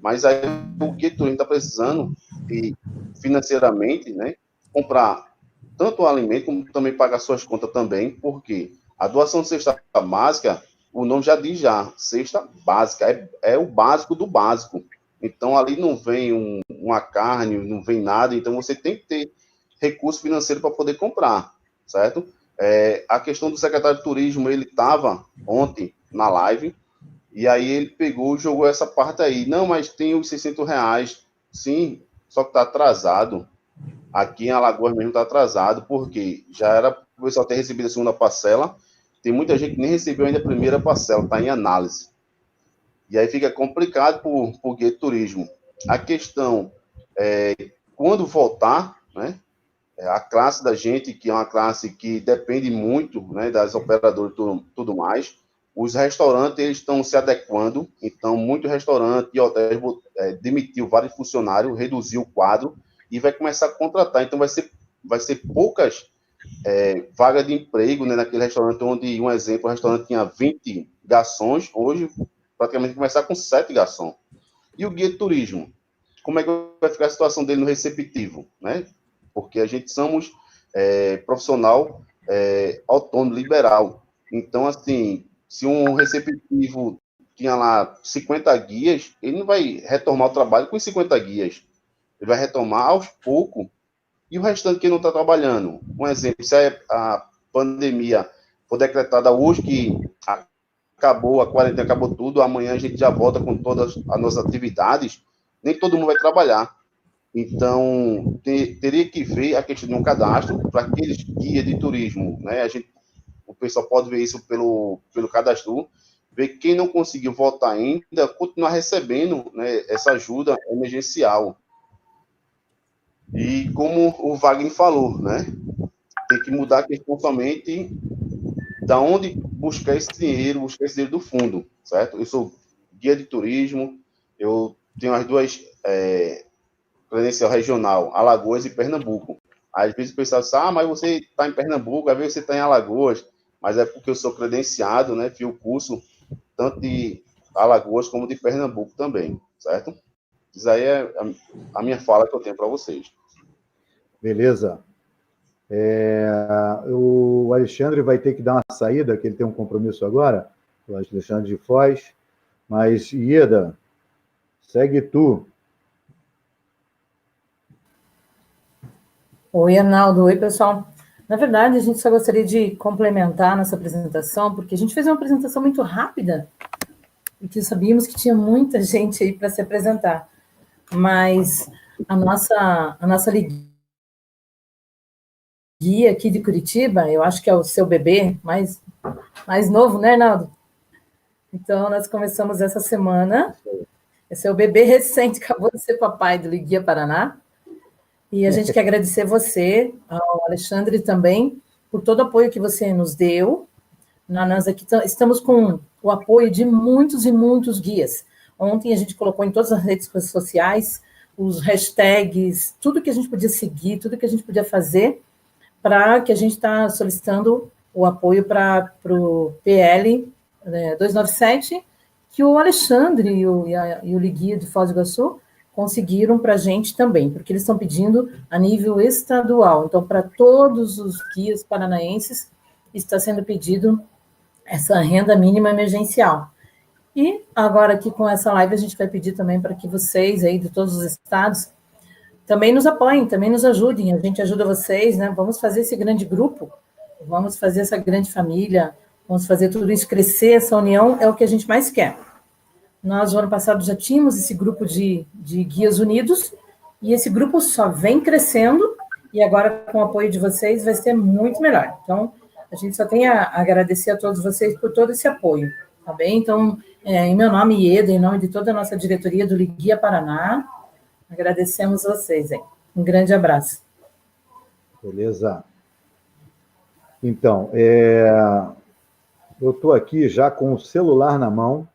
Mas aí o que tu está precisando, e financeiramente, né, comprar tanto o alimento, como também pagar suas contas também, porque a doação de cesta básica, o nome já diz cesta básica, é o básico do básico. Então, ali não vem uma carne, não vem nada, então você tem que ter recurso financeiro para poder comprar, certo? A questão do secretário de turismo, ele estava ontem na live, e aí ele pegou e jogou essa parte aí. Não, mas tem os R$600. Sim, só que está atrasado. Aqui em Alagoas mesmo está atrasado, porque já era o pessoal ter recebido a segunda parcela, tem muita gente que nem recebeu ainda a primeira parcela, está em análise. E aí fica complicado para o guia de turismo. A questão quando voltar, né, a classe da gente, que é uma classe que depende muito, né, das operadoras e tudo mais, os restaurantes eles estão se adequando, então muito restaurante e hotéis demitiu vários funcionários, reduziu o quadro e vai começar a contratar. Então vai ser poucas vagas de emprego, né, naquele restaurante onde, um exemplo, o restaurante tinha 20 garçons, hoje praticamente começar com 7 garçons. E o guia de turismo? Como é que vai ficar a situação dele no receptivo, né? Porque a gente somos profissional autônomo, liberal. Então, assim, se um receptivo tinha lá 50 guias, ele não vai retomar o trabalho com 50 guias. Ele vai retomar aos poucos. E o restante que não está trabalhando? Um exemplo, se a pandemia for decretada hoje, que acabou, a quarentena acabou tudo, amanhã a gente já volta com todas as nossas atividades, nem todo mundo vai trabalhar. Então, teria que ver a questão de um cadastro para aqueles guias de turismo, né? O pessoal pode ver isso pelo cadastro, ver quem não conseguiu votar ainda, continuar recebendo, né, essa ajuda emergencial. E como o Wagner falou, né, tem que mudar a questão somente da onde buscar esse dinheiro do fundo, certo? Eu sou guia de turismo, eu tenho as duas credencial regional, Alagoas e Pernambuco. Às vezes o pessoal diz, mas você está em Pernambuco, às vezes você está em Alagoas, mas é porque eu sou credenciado, né, fiz o curso tanto de Alagoas como de Pernambuco também, certo? Isso aí é a minha fala que eu tenho para vocês. Beleza. O Alexandre vai ter que dar uma saída, que ele tem um compromisso agora, o Alexandre de Foz, mas, Ieda, segue tu. Oi, Arnaldo. Oi, pessoal. Na verdade, a gente só gostaria de complementar nossa apresentação, porque a gente fez uma apresentação muito rápida, porque sabíamos que tinha muita gente aí para se apresentar. Mas a nossa guia aqui de Curitiba, eu acho que é o seu bebê mais novo, né, Arnaldo? Então, nós começamos essa semana. Esse é o bebê recente, acabou de ser papai do Guia Paraná. E a gente quer agradecer você, ao Alexandre também, por todo o apoio que você nos deu. Nós aqui estamos com o apoio de muitos e muitos guias. Ontem a gente colocou em todas as redes sociais os hashtags, tudo que a gente podia seguir, tudo que a gente podia fazer, para que a gente está solicitando o apoio para o PL 297, que o Alexandre e o Liguia de Foz do Iguaçu conseguiram para a gente também, porque eles estão pedindo a nível estadual. Então, para todos os guias paranaenses, está sendo pedido essa renda mínima emergencial. E agora aqui com essa live, a gente vai pedir também para que vocês aí de todos os estados também nos apoiem, também nos ajudem. A gente ajuda vocês, né? Vamos fazer esse grande grupo, vamos fazer essa grande família, vamos fazer tudo isso crescer, essa união é o que a gente mais quer. Nós, no ano passado, já tínhamos esse grupo de guias unidos, e esse grupo só vem crescendo, e agora, com o apoio de vocês, vai ser muito melhor. Então, a gente só tem a agradecer a todos vocês por todo esse apoio, tá bem? Então, em meu nome, Ieda, em nome de toda a nossa diretoria do Guia Paraná, agradecemos vocês, hein? Um grande abraço. Beleza. Então, eu estou aqui já com o celular na mão,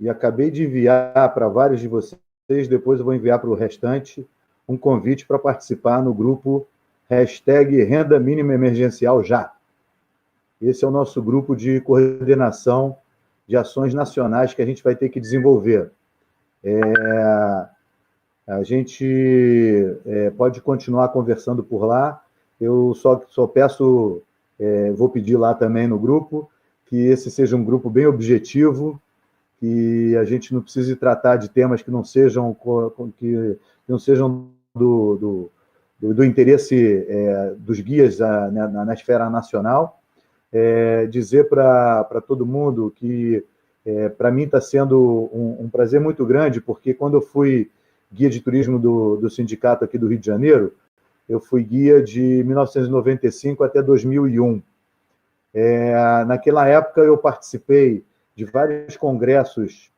e acabei de enviar para vários de vocês vocês, depois eu vou enviar para o restante um convite para participar no grupo #Renda Mínima Emergencial Já. Esse é o nosso grupo de coordenação de ações nacionais que a gente vai ter que desenvolver. A gente pode continuar conversando por lá. Eu só peço, vou pedir lá também no grupo, que esse seja um grupo bem objetivo, que a gente não precise tratar de temas que não sejam do interesse dos guias na esfera nacional. Dizer para todo mundo que, para mim, está sendo um prazer muito grande, porque quando eu fui guia de turismo do sindicato aqui do Rio de Janeiro, eu fui guia de 1995 até 2001. Naquela época, eu participei de vários congressos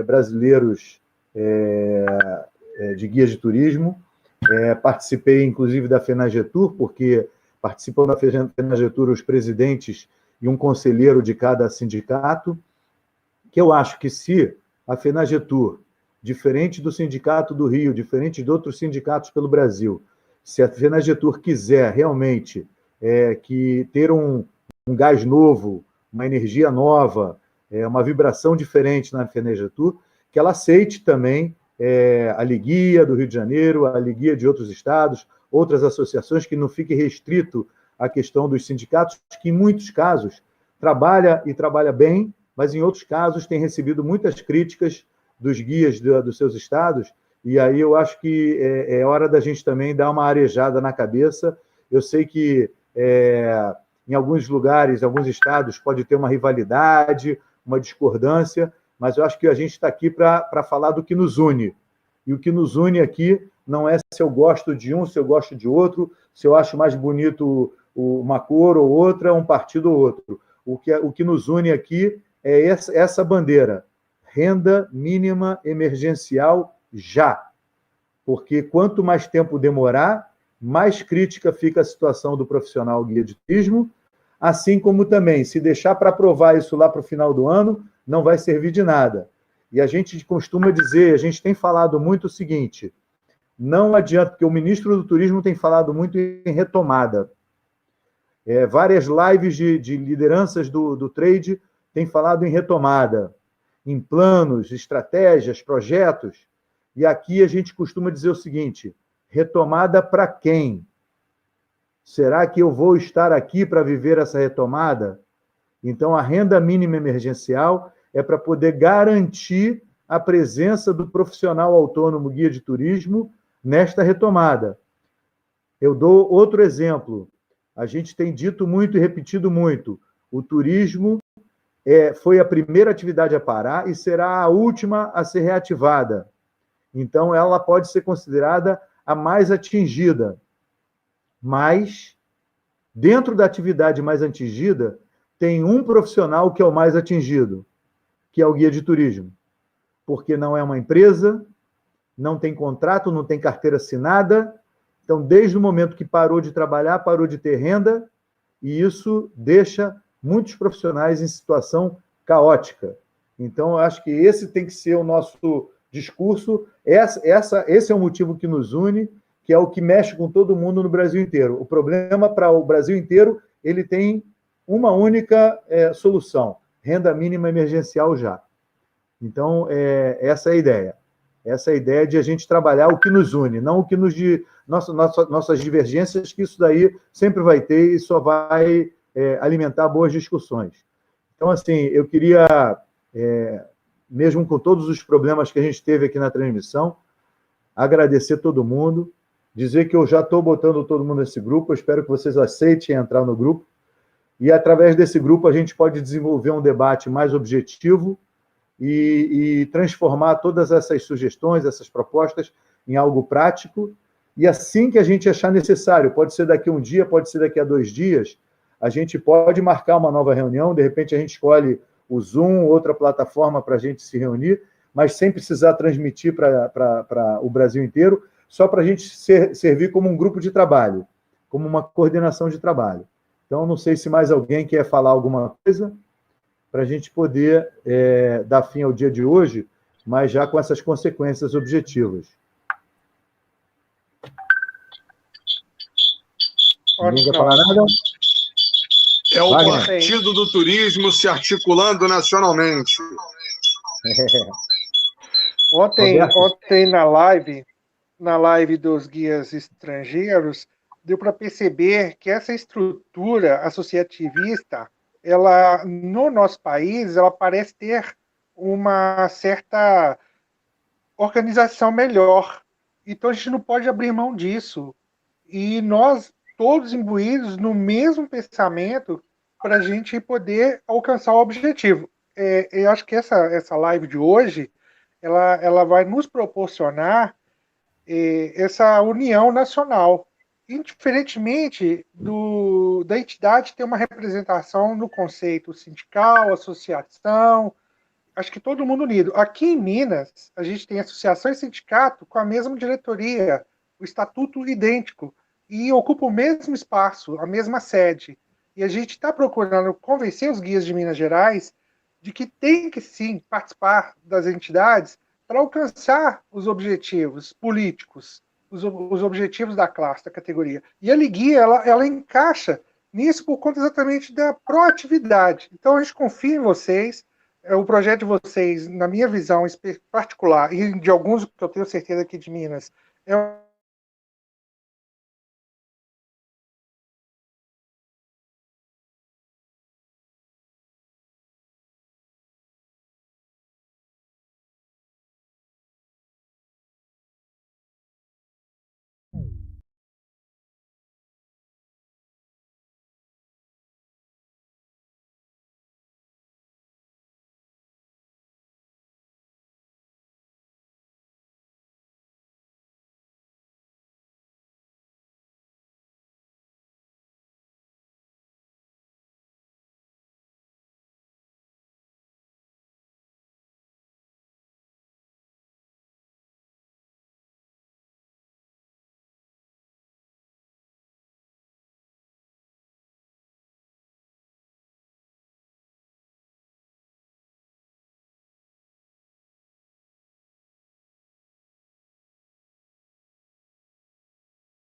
brasileiros de guias de turismo. Participei, inclusive, da FENAGETUR, porque participam da FENAGETUR os presidentes e um conselheiro de cada sindicato, que eu acho que se a FENAGETUR, diferente do Sindicato do Rio, diferente de outros sindicatos pelo Brasil, se a FENAGETUR quiser realmente ter um gás novo, uma energia nova, uma vibração diferente na FENAGETUR, que ela aceite também a Liguia do Rio de Janeiro, a Liguia de outros estados, outras associações, que não fique restrito à questão dos sindicatos, que em muitos casos trabalha bem, mas em outros casos tem recebido muitas críticas dos guias dos seus estados, e aí eu acho que é hora da gente também dar uma arejada na cabeça. Eu sei que em alguns lugares, em alguns estados, pode ter uma rivalidade, uma discordância, mas eu acho que a gente está aqui para falar do que nos une. E o que nos une aqui não é se eu gosto de um, se eu gosto de outro, se eu acho mais bonito uma cor ou outra, um partido ou outro. O que nos une aqui é essa bandeira, renda mínima emergencial já. Porque quanto mais tempo demorar, mais crítica fica a situação do profissional guia de turismo, assim como também, se deixar para aprovar isso lá para o final do ano, não vai servir de nada. E a gente costuma dizer, a gente tem falado muito o seguinte, não adianta, porque o ministro do Turismo tem falado muito em retomada. Várias lives de lideranças do trade têm falado em retomada, em planos, estratégias, projetos. E aqui a gente costuma dizer o seguinte, retomada para quem? Será que eu vou estar aqui para viver essa retomada? Então, a renda mínima emergencial é para poder garantir a presença do profissional autônomo guia de turismo nesta retomada. Eu dou outro exemplo. A gente tem dito muito e repetido muito, o turismo foi a primeira atividade a parar e será a última a ser reativada. Então, ela pode ser considerada a mais atingida. Mas, dentro da atividade mais atingida, tem um profissional que é o mais atingido, que é o guia de turismo. Porque não é uma empresa, não tem contrato, não tem carteira assinada. Então, desde o momento que parou de trabalhar, parou de ter renda, e isso deixa muitos profissionais em situação caótica. Então, eu acho que esse tem que ser o nosso discurso. Esse é o motivo que nos une, que é o que mexe com todo mundo no Brasil inteiro. O problema para o Brasil inteiro, ele tem uma única solução, renda mínima emergencial já. Então, essa é a ideia. Essa é a ideia de a gente trabalhar o que nos une, não o que nos... Nossas divergências, que isso daí sempre vai ter e só vai alimentar boas discussões. Então, assim, eu queria, mesmo com todos os problemas que a gente teve aqui na transmissão, agradecer todo mundo, dizer que eu já estou botando todo mundo nesse grupo, eu espero que vocês aceitem entrar no grupo, e através desse grupo a gente pode desenvolver um debate mais objetivo e transformar todas essas sugestões, essas propostas, em algo prático, e assim que a gente achar necessário, pode ser daqui a um dia, pode ser daqui a 2 dias, a gente pode marcar uma nova reunião, de repente a gente escolhe o Zoom, outra plataforma para a gente se reunir, mas sem precisar transmitir para o Brasil inteiro, só para a gente servir como um grupo de trabalho, como uma coordenação de trabalho. Então, não sei se mais alguém quer falar alguma coisa, para a gente poder dar fim ao dia de hoje, mas já com essas consequências objetivas. Ninguém quer falar nada? É o Wagner. Partido do Turismo se articulando nacionalmente. Ontem na live dos guias estrangeiros, deu para perceber que essa estrutura associativista, ela, no nosso país, ela parece ter uma certa organização melhor. Então, a gente não pode abrir mão disso. E nós, todos imbuídos no mesmo pensamento, para a gente poder alcançar o objetivo. Eu acho que essa live de hoje, ela vai nos proporcionar essa união nacional. Indiferentemente da entidade ter uma representação no conceito sindical, associação, acho que todo mundo unido. Aqui em Minas, a gente tem associação e sindicato com a mesma diretoria, o estatuto idêntico, e ocupa o mesmo espaço, a mesma sede. E a gente está procurando convencer os guias de Minas Gerais de que tem que sim participar das entidades para alcançar os objetivos políticos, os objetivos da classe, da categoria. E a Liguia, ela encaixa nisso por conta exatamente da proatividade. Então, a gente confia em vocês. O projeto de vocês, na minha visão particular, e de alguns que eu tenho certeza aqui de Minas, é